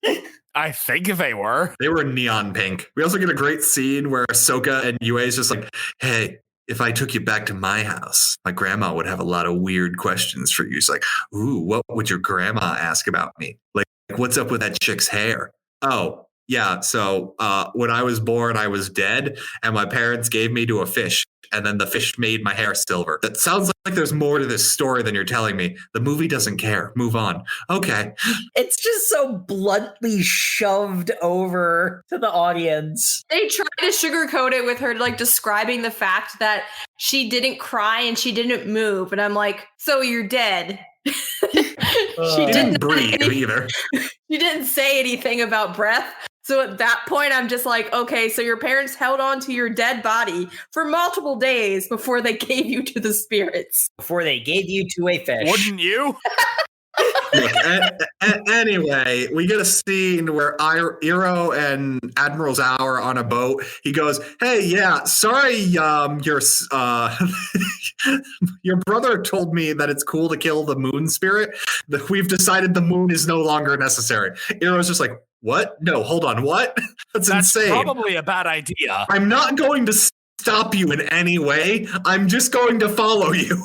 I think they were. They were neon pink. We also get a great scene where Sokka and Yue is just like, hey, if I took you back to my house, my grandma would have a lot of weird questions for you. It's like, ooh, what would your grandma ask about me? Like, what's up with that chick's hair? Oh, yeah. So when I was born, I was dead, and my parents gave me to a fish, and then the fish made my hair silver. That sounds like there's more to this story than you're telling me. The movie doesn't care. Move on. Okay. It's just so bluntly shoved over to the audience. They try to sugarcoat it with her like describing the fact that she didn't cry and she didn't move. And I'm like, so you're dead. She didn't breathe either. She didn't say anything about breath. So at that point, I'm just like, okay, so your parents held on to your dead body for multiple days before they gave you to the spirits. Before they gave you to a fish. Wouldn't you? Look, anyway, we get a scene where Iroh and Admiral Zhao are on a boat. He goes, hey, yeah, sorry, your brother told me that it's cool to kill the moon spirit. That we've decided the moon is no longer necessary. Iroh's just like, what? No, hold on, what? That's insane. Probably a bad idea. I'm not going to stop you in any way. I'm just going to follow you.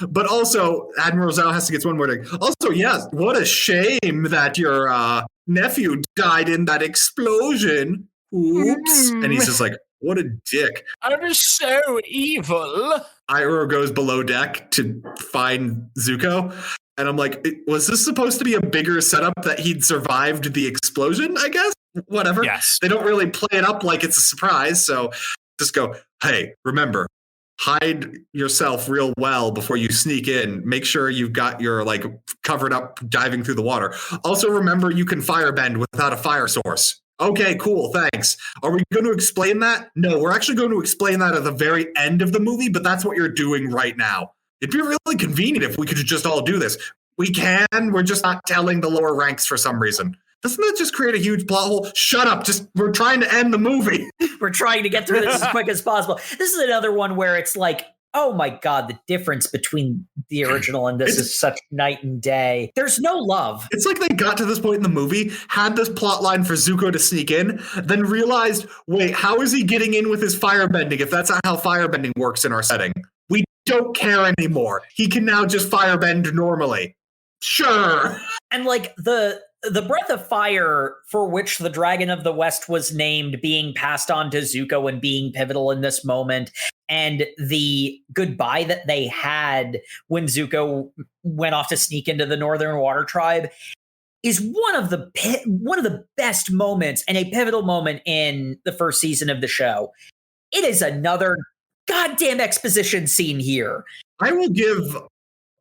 But also, Admiral Zhao has to get one more thing. Also, yes, what a shame that your nephew died in that explosion. Oops. And he's just like, what a dick. I'm so evil. Iroh goes below deck to find Zuko. And I'm like, was this supposed to be a bigger setup that he'd survived the explosion, I guess? Whatever. Yes. They don't really play it up like it's a surprise. So just go, hey, remember, hide yourself real well before you sneak in. Make sure you've got your like covered up diving through the water. Also, remember, you can firebend without a fire source. Okay, cool. Thanks. Are we going to explain that? No, we're actually going to explain that at the very end of the movie, but that's what you're doing right now. It'd be really convenient if we could just all do this. We can. We're just not telling the lower ranks for some reason. Doesn't that just create a huge plot hole? Shut up. We're trying to end the movie. We're trying to get through this as quick as possible. This is another one where it's like, oh my God, the difference between the original and this is such night and day. There's no love. It's like they got to this point in the movie, had this plot line for Zuko to sneak in, then realized, wait, how is he getting in with his firebending if that's not how firebending works in our setting? We don't care anymore. He can now just firebend normally. Sure. And like the breath of fire for which the Dragon of the West was named being passed on to Zuko and being pivotal in this moment, and the goodbye that they had when Zuko went off to sneak into the Northern Water Tribe is one of the best moments and a pivotal moment in the first season of the show. It is another goddamn exposition scene here. I will give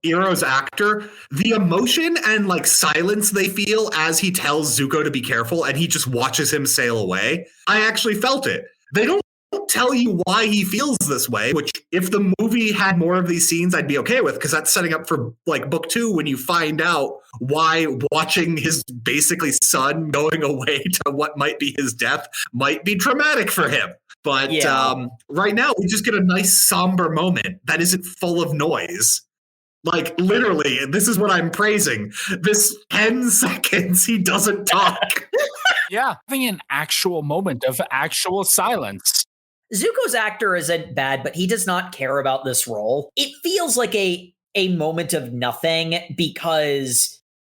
Iroh's actor the emotion and like silence they feel as he tells Zuko to be careful and he just watches him sail away. I actually felt it. They don't tell you why he feels this way, which if the movie had more of these scenes, I'd be okay with, because that's setting up for like book 2 when you find out why watching his basically son going away to what might be his death might be traumatic for him. But right now, we just get a nice somber moment that isn't full of noise. Like, literally, this is what I'm praising. This 10 seconds, he doesn't talk. Yeah, having an actual moment of actual silence. Zuko's actor isn't bad, but he does not care about this role. It feels like a moment of nothing because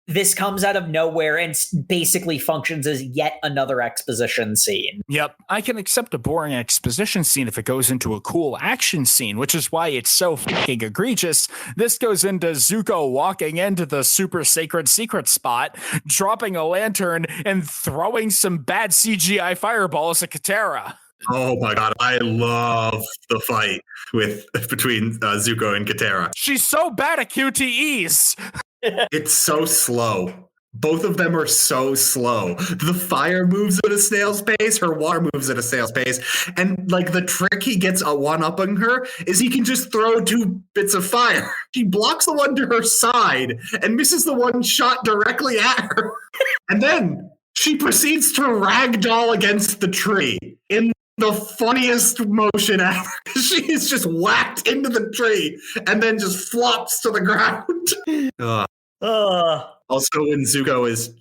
this comes out of nowhere and basically functions as yet another exposition scene. Yep. I can accept a boring exposition scene if it goes into a cool action scene, which is why it's so fucking egregious. This goes into Zuko walking into the super sacred secret spot, dropping a lantern and throwing some bad CGI fireballs at Katara. Oh my god, I love the fight between Zuko and Katara. She's so bad at QTEs. It's so slow. Both of them are so slow. The fire moves at a snail's pace, her water moves at a snail's pace, and like the trick he gets a one-up on her is he can just throw 2 bits of fire. She blocks the one to her side and misses the one shot directly at her. And then she proceeds to ragdoll against the tree in the funniest motion ever. She is just whacked into the tree and then just flops to the ground. Also, when Zuko is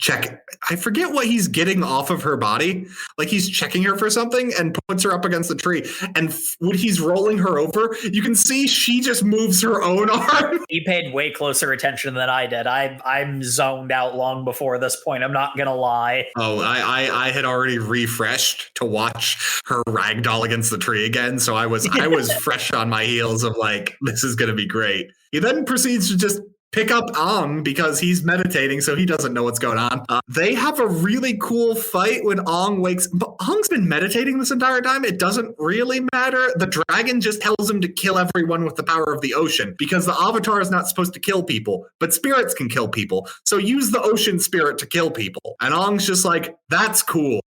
I forget what he's getting off of her body. Like he's checking her for something and puts her up against the tree. And when he's rolling her over, you can see she just moves her own arm. He paid way closer attention than I did. I'm zoned out long before this point. I'm not gonna lie. Oh, I had already refreshed to watch her ragdoll against the tree again, so I was fresh on my heels of like, this is gonna be great. He then proceeds to just pick up Aang because he's meditating, so he doesn't know what's going on. They have a really cool fight when Aang wakes. But Aang's been meditating this entire time. It doesn't really matter. The dragon just tells him to kill everyone with the power of the ocean because the Avatar is not supposed to kill people, but spirits can kill people. So use the ocean spirit to kill people. And Aang's just like, that's cool.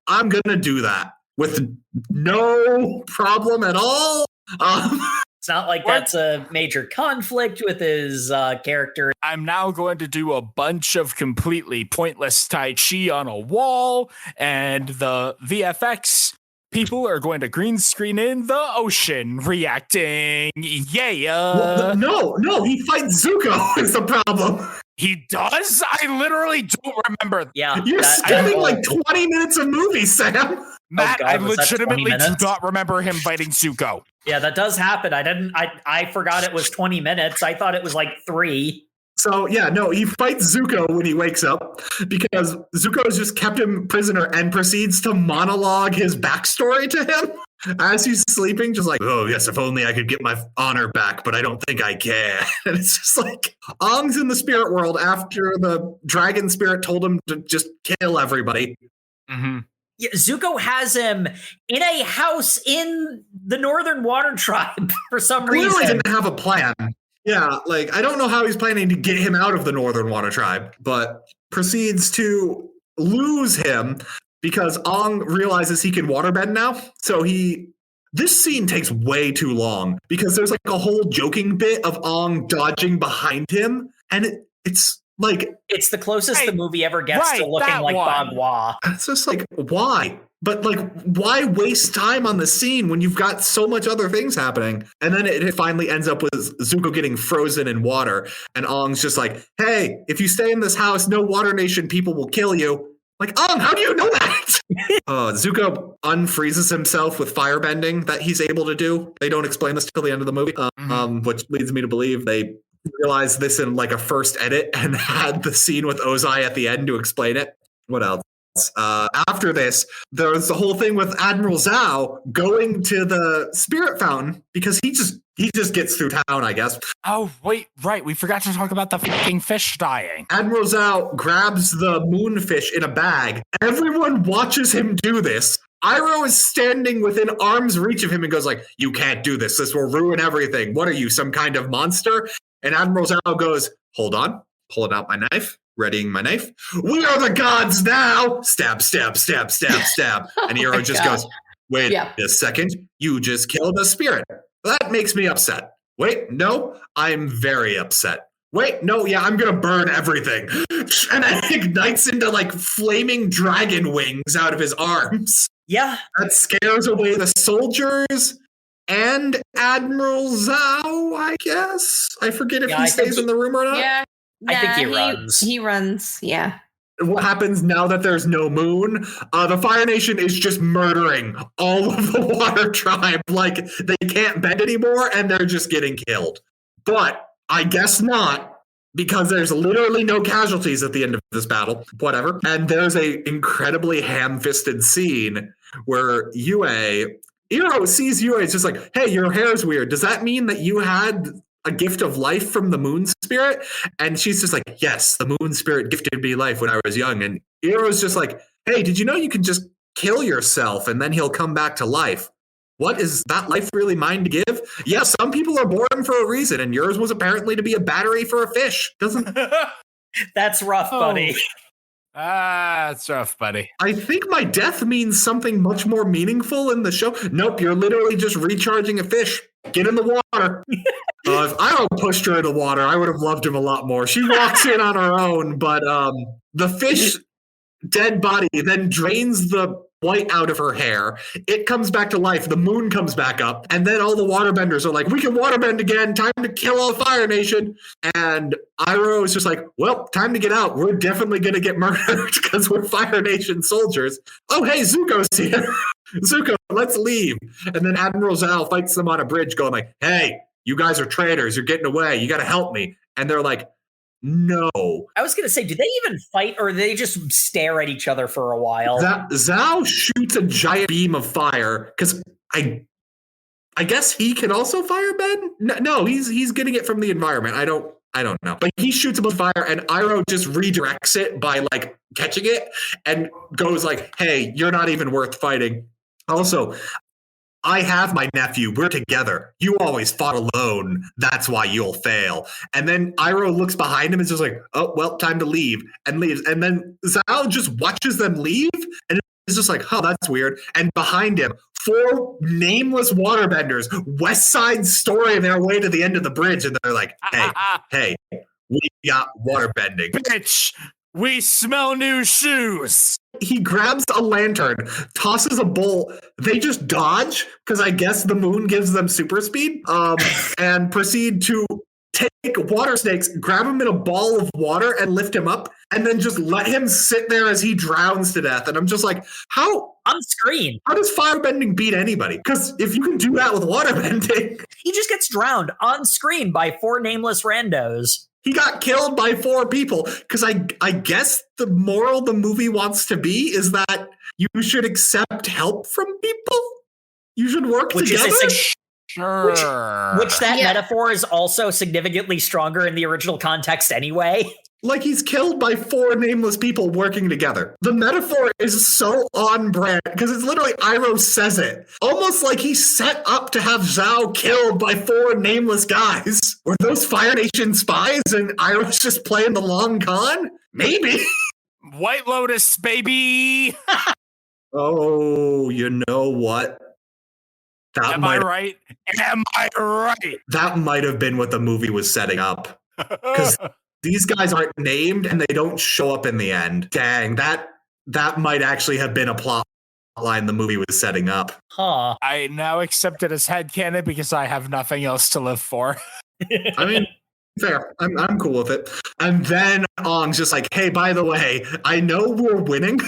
I'm going to do that with no problem at all. It's not like that's a major conflict with his character. I'm now going to do a bunch of completely pointless Tai Chi on a wall, and the VFX people are going to green screen in the ocean reacting. Yeah. Well, no, he fights Zuko is the problem. He does? I literally don't remember. Yeah. You're skipping like 20 minutes of movie, Sam. Matt, God, I legitimately do not remember him fighting Zuko. Yeah, that does happen. I forgot it was 20 minutes. I thought it was like 3. So, yeah, no, he fights Zuko when he wakes up because Zuko has just kept him prisoner and proceeds to monologue his backstory to him as he's sleeping, just like, oh, yes, if only I could get my honor back, but I don't think I can. And it's just like, Aang's in the spirit world after the dragon spirit told him to just kill everybody. Mm-hmm. Yeah, Zuko has him in a house in the Northern Water Tribe for some reason. Clearly didn't have a plan. Yeah, like, I don't know how he's planning to get him out of the Northern Water Tribe, but proceeds to lose him because Aang realizes he can waterbend now. So this scene takes way too long because there's like a whole joking bit of Aang dodging behind him, and it's like... It's the closest the movie ever gets to looking like Bagua. It's just like, why? But like, why waste time on the scene when you've got so much other things happening? And then it finally ends up with Zuko getting frozen in water. And Aang's just like, hey, if you stay in this house, no Water Nation people will kill you. Like, Aang, how do you know that? Zuko unfreezes himself with firebending that he's able to do. They don't explain this till the end of the movie, which leads me to believe they realized this in like a first edit and had the scene with Ozai at the end to explain it. What else? After this, there's the whole thing with Admiral Zhao going to the spirit fountain because he just gets through town, I guess. Oh, wait, right. We forgot to talk about the fucking fish dying. Admiral Zhao grabs the moonfish in a bag. Everyone watches him do this. Iroh is standing within arm's reach of him and goes like, you can't do this. This will ruin everything. What are you, some kind of monster? And Admiral Zhao goes, hold on, pulling out my knife. Readying my knife. We are the gods now. Stab, stab, stab, stab, stab. And Iroh just goes, wait a second. You just killed a spirit. That makes me upset. Wait, no, I'm very upset. Wait, no, yeah, I'm going to burn everything. And it ignites into like flaming dragon wings out of his arms. Yeah. That scares away the soldiers and Admiral Zhao, I guess. I forget if he stays in the room or not. Yeah. I think he runs. He runs, yeah. What happens now that there's no moon? The Fire Nation is just murdering all of the Water Tribe. Like, they can't bend anymore, and they're just getting killed. But I guess not, because there's literally no casualties at the end of this battle. Whatever. And there's a incredibly ham-fisted scene where Iroh sees Yue. It's just like, hey, your hair's weird. Does that mean that you had a gift of life from the moon spirit? And she's just like, yes, the moon spirit gifted me life when I was young. And Iroh's just like, hey, did you know you can just kill yourself and then he'll come back to life. What, is that life really mine to give? Yeah, some people are born for a reason, and yours was apparently to be a battery for a fish. Doesn't... That's rough, buddy. That's rough, buddy. I think my death means something much more meaningful in the show. Nope, you're literally just recharging a fish. Get in the water. If Iroh pushed her in the water, I would have loved him a lot more. She walks in on her own, but the fish dead body then drains the white out of her hair. It comes back to life. The moon comes back up. And then all the waterbenders are like, we can waterbend again. Time to kill all Fire Nation. And Iroh is just like, well, time to get out. We're definitely going to get murdered because we're Fire Nation soldiers. Oh, hey, Zuko's here. Zuko, let's leave. And then Admiral Zhao fights them on a bridge going like, hey, you guys are traitors. You're getting away. You got to help me. And they're like, no. I was going to say, do they even fight or do they just stare at each other for a while? Zhao shoots a giant beam of fire because I guess he can also firebend? No, he's getting it from the environment. I don't know. But he shoots a bunch of fire and Iroh just redirects it by like catching it and goes like, hey, you're not even worth fighting. Also, I have my nephew. We're together. You always fought alone. That's why you'll fail. And then Iroh looks behind him and is just like, oh, well, time to leave. And leaves. And then Zhao just watches them leave and is just like, oh, that's weird. And behind him, 4 nameless waterbenders, West Side Story their way to the end of the bridge. And they're like, hey, we got waterbending. Bitch, we smell new shoes. He grabs a lantern, tosses a bolt. They just dodge because I guess the moon gives them super speed, and proceed to take water snakes, grab him in a ball of water and lift him up, and then just let him sit there as he drowns to death. And I'm just like, how? On screen. How does firebending beat anybody? Because if you can do that with waterbending... He just gets drowned on screen by 4 nameless randos. He got killed by 4 people because I guess the moral the movie wants to be is that you should accept help from people. You should work together. Sure. Which that metaphor is also significantly stronger in the original context anyway. Like he's killed by 4 nameless people working together. The metaphor is so on brand because it's literally Iroh says it. Almost like he's set up to have Zhao killed by 4 nameless guys. Were those Fire Nation spies and Iroh's just playing the long con? Maybe. White Lotus, baby. Oh, you know what? Am I right? Am I right? That might have been what the movie was setting up. Because these guys aren't named and they don't show up in the end. Dang, that might actually have been a plot line the movie was setting up. Huh. I now accept it as headcanon because I have nothing else to live for. I mean, fair. I'm cool with it. And then Aang's just like, hey, by the way, I know we're winning.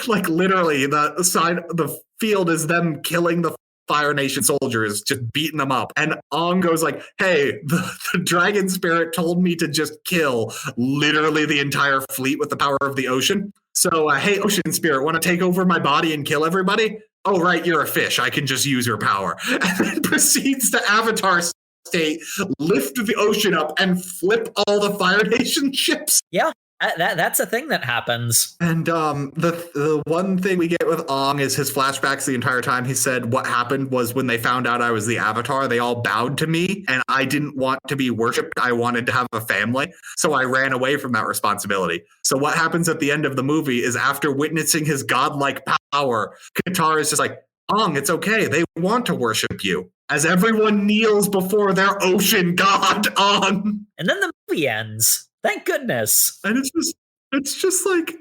Like literally the field is them killing the Fire Nation soldiers, just beating them up. And Aang goes like, hey, the dragon spirit told me to just kill literally the entire fleet with the power of the ocean. So, hey, ocean spirit, want to take over my body and kill everybody? Oh, right, you're a fish. I can just use your power. And then proceeds to Avatar state, lift the ocean up, and flip all the Fire Nation ships. Yeah. That's a thing that happens. And the one thing we get with Aang is his flashbacks the entire time. He said what happened was when they found out I was the Avatar, they all bowed to me, and I didn't want to be worshipped. I wanted to have a family, so I ran away from that responsibility. So what happens at the end of the movie is after witnessing his godlike power, Katara is just like, Aang, it's okay. They want to worship you. As everyone kneels before their ocean god, Aang. And then the movie ends. Thank goodness. And it's just like,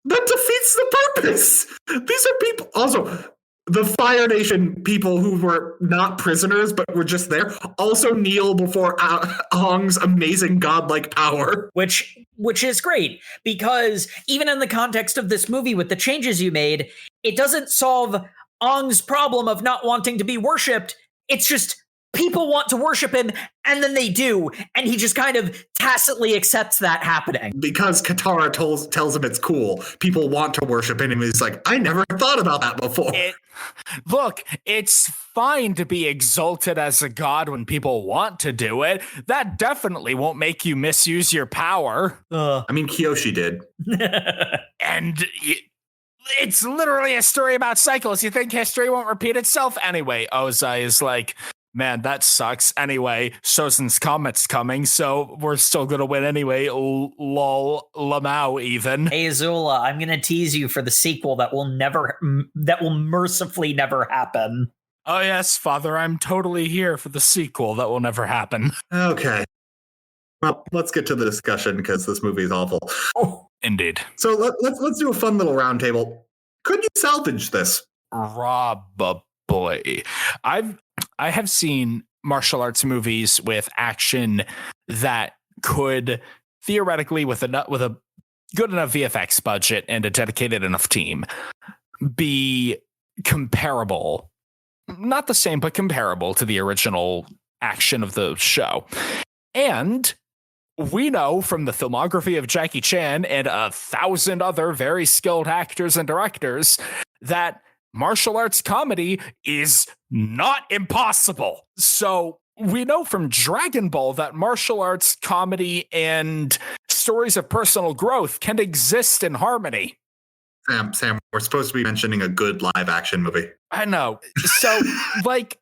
that defeats the purpose. These are people. Also, the Fire Nation people who were not prisoners, but were just there, also kneel before Aang's amazing godlike power. Which is great, because even in the context of this movie, with the changes you made, it doesn't solve Aang's problem of not wanting to be worshipped. It's just people want to worship him, and then they do, and he just kind of tacitly accepts that happening. Because Katara tells him it's cool. People want to worship him, and he's like, I never thought about that before. Look, it's fine to be exalted as a god when people want to do it. That definitely won't make you misuse your power. I mean, Kyoshi did. And it's literally a story about cycles. You think history won't repeat itself? Anyway, Ozai is like, man, that sucks. Anyway, Sozin's Comet's coming, so we're still gonna win anyway. Lol, Lamau even. Hey, Azula, I'm gonna tease you for the sequel that will mercifully never happen. Oh yes, Father, I'm totally here for the sequel that will never happen. Okay. Well, let's get to the discussion because this movie is awful. Oh, indeed. So let's do a fun little roundtable. Could you salvage this? Probably. I have seen martial arts movies with action that could theoretically, with a good enough VFX budget and a dedicated enough team, be comparable. Not the same, but comparable to the original action of the show. And we know from the filmography of Jackie Chan and 1,000 other very skilled actors and directors that martial arts comedy is not impossible. So we know from Dragon Ball that martial arts comedy and stories of personal growth can exist in harmony. Sam, we're supposed to be mentioning a good live action movie. I know. So, like,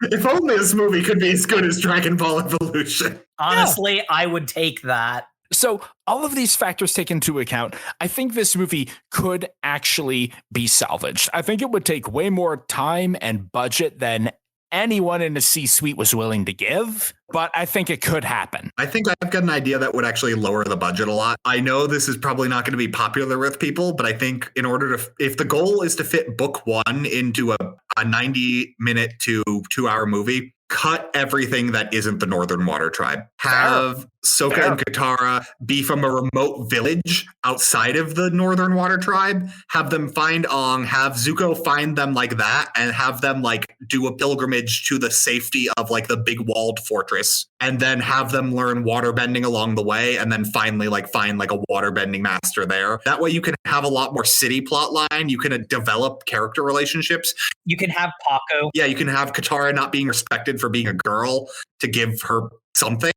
if only this movie could be as good as Dragon Ball Evolution. Honestly, I would take that. So all of these factors taken into account, I think this movie could actually be salvaged. I think it would take way more time and budget than anyone in the C-suite was willing to give, but I think it could happen. I think I've got an idea that would actually lower the budget a lot. I know this is probably not going to be popular with people, but I think if the goal is to fit book one into a 90-minute to 2-hour movie, cut everything that isn't the Northern Water Tribe. Have Sokka and Katara be from a remote village outside of the Northern Water Tribe. Have them find Aang, have Zuko find them like that, and have them like do a pilgrimage to the safety of like the big walled fortress. And then have them learn waterbending along the way, and then finally like find like a waterbending master there. That way you can have a lot more city plot line. You can develop character relationships. You can have Paco. Yeah, you can have Katara not being respected for being a girl to give her something.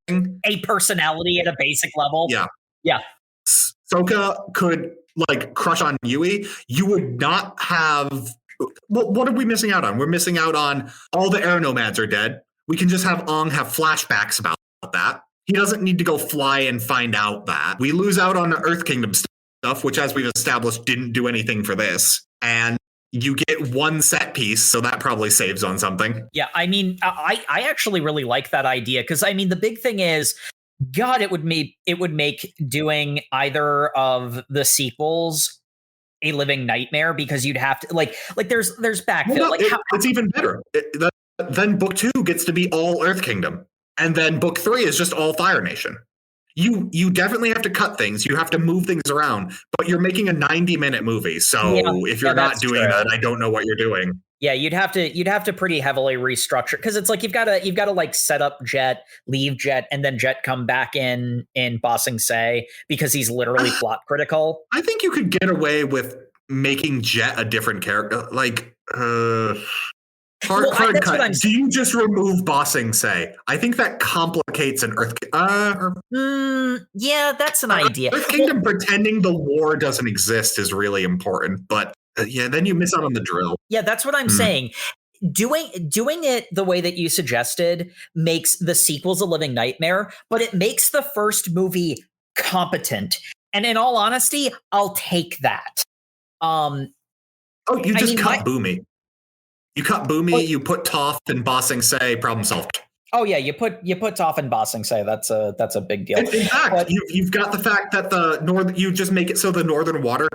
A personality at a basic level. Yeah. Sokka could like crush on Yui. You would not have... What are we missing out on? We're missing out on all the air nomads are dead. We can just have Aang have flashbacks about that. He doesn't need to go fly and find out that. We lose out on the Earth Kingdom stuff, which as we've established didn't do anything for this. And you get one set piece, so that probably saves on something. Yeah, I mean, I actually really like that idea because I mean, the big thing is, God, it would make doing either of the sequels a living nightmare because you'd have to like there's backfill. Well, no, it's even better. Then book 2 gets to be all Earth Kingdom, and then book 3 is just all Fire Nation. You definitely have to cut things. You have to move things around, but you're making a 90-minute movie. So if you're not doing that, I don't know what you're doing. Yeah, you'd have to pretty heavily restructure because it's like you've got to like set up Jet, leave Jet, and then Jet come back in Ba Sing Se because he's literally plot critical. I think you could get away with making Jet a different character, like hard cut. Do you just remove Ba Sing Se? I think that complicates an Earth. Yeah, that's an idea. Earth Kingdom pretending the war doesn't exist is really important, but then you miss out on the drill. Yeah, that's what I'm saying. Doing it the way that you suggested makes the sequels a living nightmare, but it makes the first movie competent. And in all honesty, I'll take that. You cut Boomy. You cut Boomy, you put Toph and Ba Sing Se, problem solved. Oh yeah, you put Toph and Ba Sing Se. That's a big deal. In fact, you've got the fact that you just make it so the Northern Water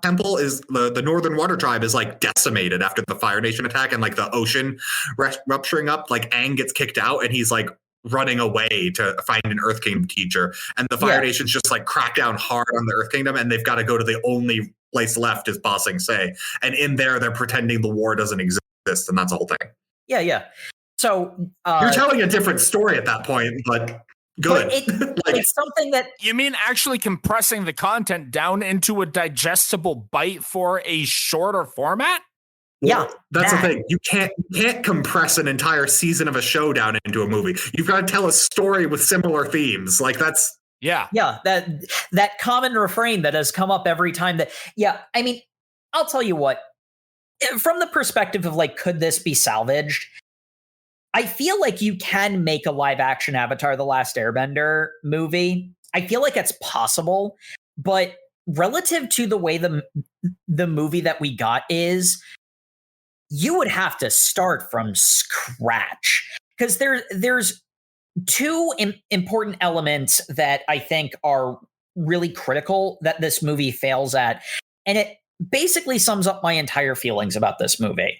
Temple is the Northern Water Tribe is like decimated after the Fire Nation attack and like the ocean rupturing up. Like Aang gets kicked out and he's like running away to find an Earth Kingdom teacher, and the Fire Nation's just like crack down hard on the Earth Kingdom, and they've got to go to the only place left is Ba Sing Se, and in there they're pretending the war doesn't exist. And that's the whole thing. Yeah. So you're telling a different story at that point, but good. But it's something that you mean actually compressing the content down into a digestible bite for a shorter format? Well, that's the thing. You can't compress an entire season of a show down into a movie. You've got to tell a story with similar themes. Like that's that common refrain that has come up every time. I mean, I'll tell you what, from the perspective of like, could this be salvaged? I feel like you can make a live action Avatar The Last Airbender movie. I feel like it's possible, but relative to the way the movie that we got is, you would have to start from scratch, because there's two important elements that I think are really critical that this movie fails at, and it basically sums up my entire feelings about this movie.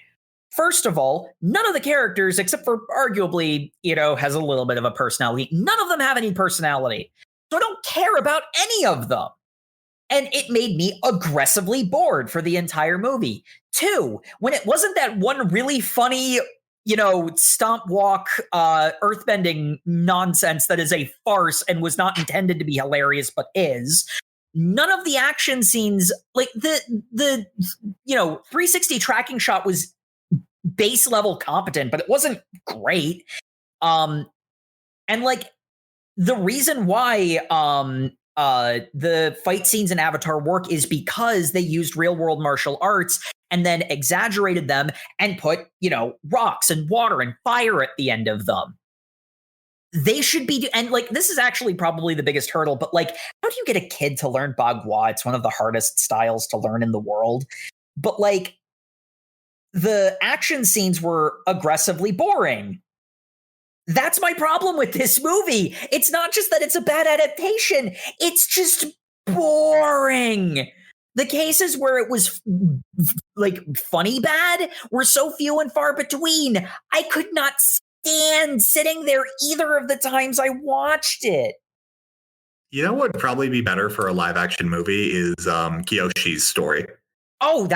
First of all, none of the characters, except for arguably, has a little bit of a personality, none of them have any personality. So I don't care about any of them. And it made me aggressively bored for the entire movie. Two, when it wasn't that one really funny, stomp walk, earthbending nonsense that is a farce and was not intended to be hilarious, but is, none of the action scenes, like the 360 tracking shot was base level competent, but it wasn't great. And like the reason why the fight scenes in Avatar work is because they used real world martial arts and then exaggerated them and put, rocks and water and fire at the end of them. They should be, and like, this is actually probably the biggest hurdle, but like, how do you get a kid to learn Bagua? It's one of the hardest styles to learn in the world. But like, the action scenes were aggressively boring. That's my problem with this movie. It's not just that it's a bad adaptation. It's just boring. The cases where it was like funny bad were so few and far between. I could not stand sitting there either of the times I watched it. You know what would probably be better for a live action movie is Kyoshi's story. Oh,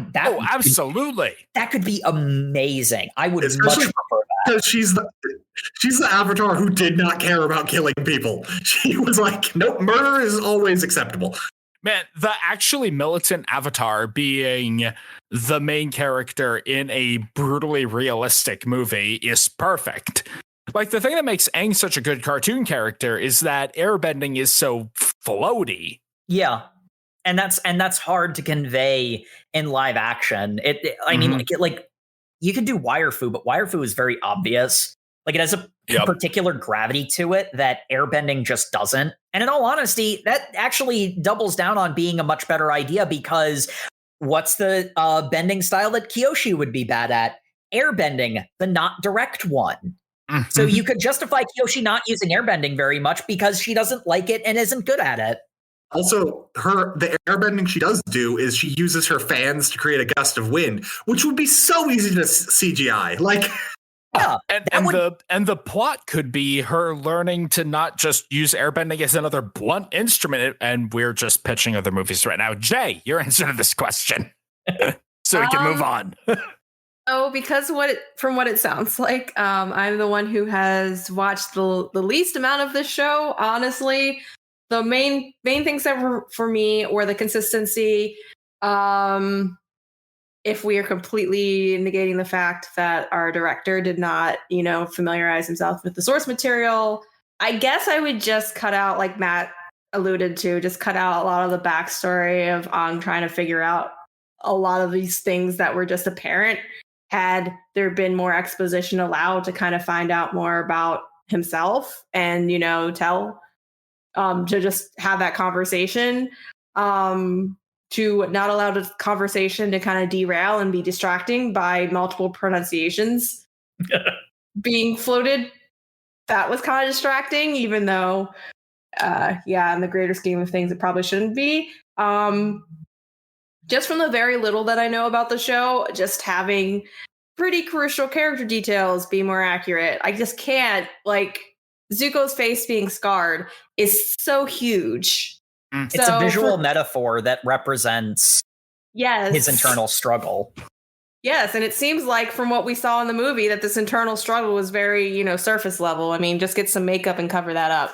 absolutely. That could be amazing. I would much prefer that. Because she's the Avatar who did not care about killing people. She was like, nope, murder is always acceptable. Man, the actually militant Avatar being the main character in a brutally realistic movie is perfect. Like, the thing that makes Aang such a good cartoon character is that airbending is so floaty. Yeah. And that's hard to convey in live action. I mean, like you could do wire fu, but wire fu is very obvious. Like, it has a particular gravity to it that airbending just doesn't. And in all honesty, that actually doubles down on being a much better idea, because what's the bending style that Kyoshi would be bad at? Airbending, the not direct one. So you could justify Kyoshi not using airbending very much because she doesn't like it and isn't good at it. Also, the airbending she does do is she uses her fans to create a gust of wind, which would be so easy to CGI. Like, yeah, and the plot could be her learning to not just use airbending as another blunt instrument. And we're just pitching other movies right now. Jay, your answer to this question, so we can move on. Because from what it sounds like, I'm the one who has watched the least amount of this show, honestly. The main things that were for me were the consistency. If we are completely negating the fact that our director did not, familiarize himself with the source material, I guess I would just cut out, like Matt alluded to, just cut out a lot of the backstory of Aang trying to figure out a lot of these things that were just apparent. Had there been more exposition allowed to kind of find out more about himself and, tell. To just have that conversation, to not allow the conversation to kind of derail and be distracting by multiple pronunciations being floated. That was kind of distracting, even though, in the greater scheme of things, it probably shouldn't be. Just from the very little that I know about the show, just having pretty crucial character details be more accurate. I just can't, like, Zuko's face being scarred is so huge. It's a visual metaphor that represents his internal struggle. Yes, and it seems like from what we saw in the movie that this internal struggle was very, surface level. I mean, just get some makeup and cover that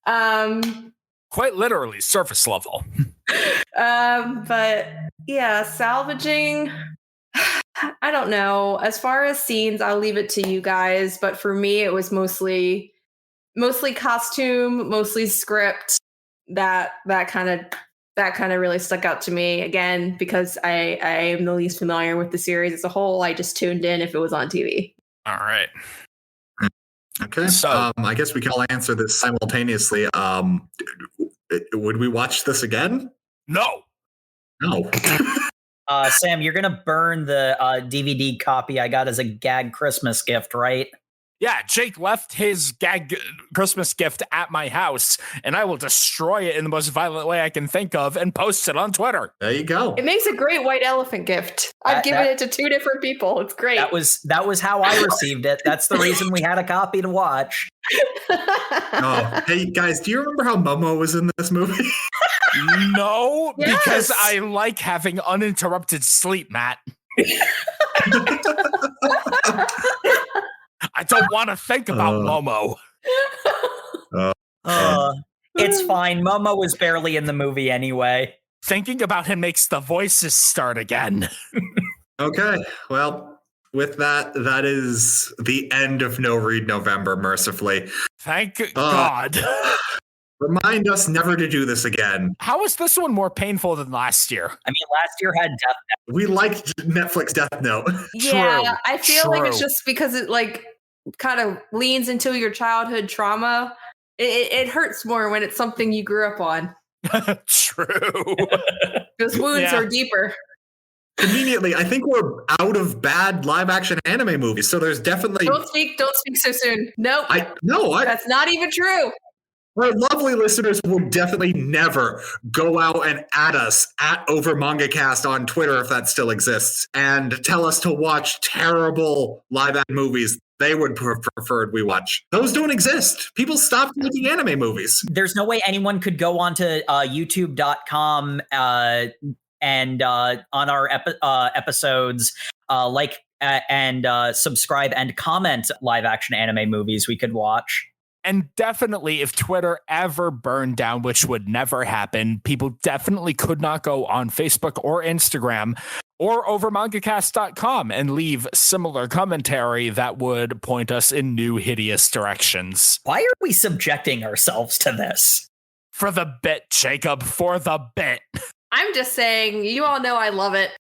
up. Quite literally surface level. But yeah, salvaging, I don't know. As far as scenes, I'll leave it to you guys. But for me, it was mostly costume, mostly script, that kind of that kind of really stuck out to me. Again, because I am the least familiar with the series as a whole. I just tuned in if it was on TV. All right. Okay. So I guess we can all answer this simultaneously. Would we watch this again? no. No. Sam, you're gonna burn the DVD copy I got as a gag Christmas gift, right? Yeah, Jake left his gag Christmas gift at my house, and I will destroy it in the most violent way I can think of and post it on Twitter. There you go. It makes a great white elephant gift. I've given it to 2 different people. It's great. That was how I received it. That's the reason we had a copy to watch. Oh, hey guys, do you remember how Momo was in this movie? No, Yes. because I like having uninterrupted sleep, Matt. I don't want to think about Momo. It's fine. Momo was barely in the movie anyway. Thinking about him makes the voices start again. Okay, well, with that, that is the end of No Read November, mercifully. Thank God. Remind us never to do this again. How is this one more painful than last year? I mean, last year had Death Note. We liked Netflix Death Note. Yeah, I feel like it's true. just because it like kind of leans into your childhood trauma. It hurts more when it's something you grew up on. True. Those wounds are deeper. Conveniently, I think we're out of bad live action anime movies, so there's definitely Don't speak so soon. Nope. That's not even true. Our lovely listeners will definitely never go out and at us at OverMangaCast on Twitter, if that still exists, and tell us to watch terrible live-action movies they would prefer we watch. Those don't exist. People stopped making anime movies. There's no way anyone could go onto youtube.com and on our episodes and subscribe and comment live action anime movies we could watch. And definitely, if Twitter ever burned down, which would never happen, people definitely could not go on Facebook or Instagram or overmangacast.com and leave similar commentary that would point us in new hideous directions. Why are we subjecting ourselves to this? For the bit, Jacob, for the bit. I'm just saying, you all know I love it.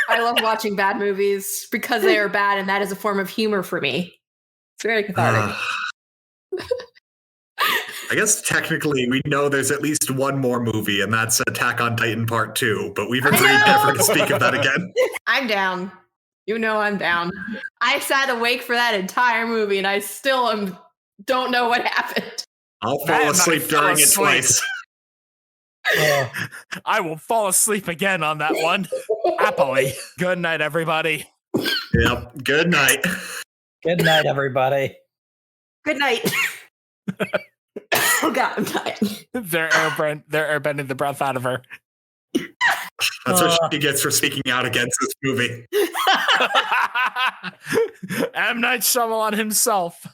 I love watching bad movies because they are bad, and that is a form of humor for me. It's very cathartic. I guess technically we know there's at least one more movie, and that's Attack on Titan Part 2, but we've agreed never to speak of that again. I'm down. You know I'm down. I sat awake for that entire movie, and I still don't know what happened. I'll fall asleep during it twice. I will fall asleep again on that one. Happily. Good night, everybody. Yep. Good night. Good night, everybody. Good night. Oh God, I'm tired. They're airbending the breath out of her. That's what she gets for speaking out against this movie. M. Night Shyamalan himself.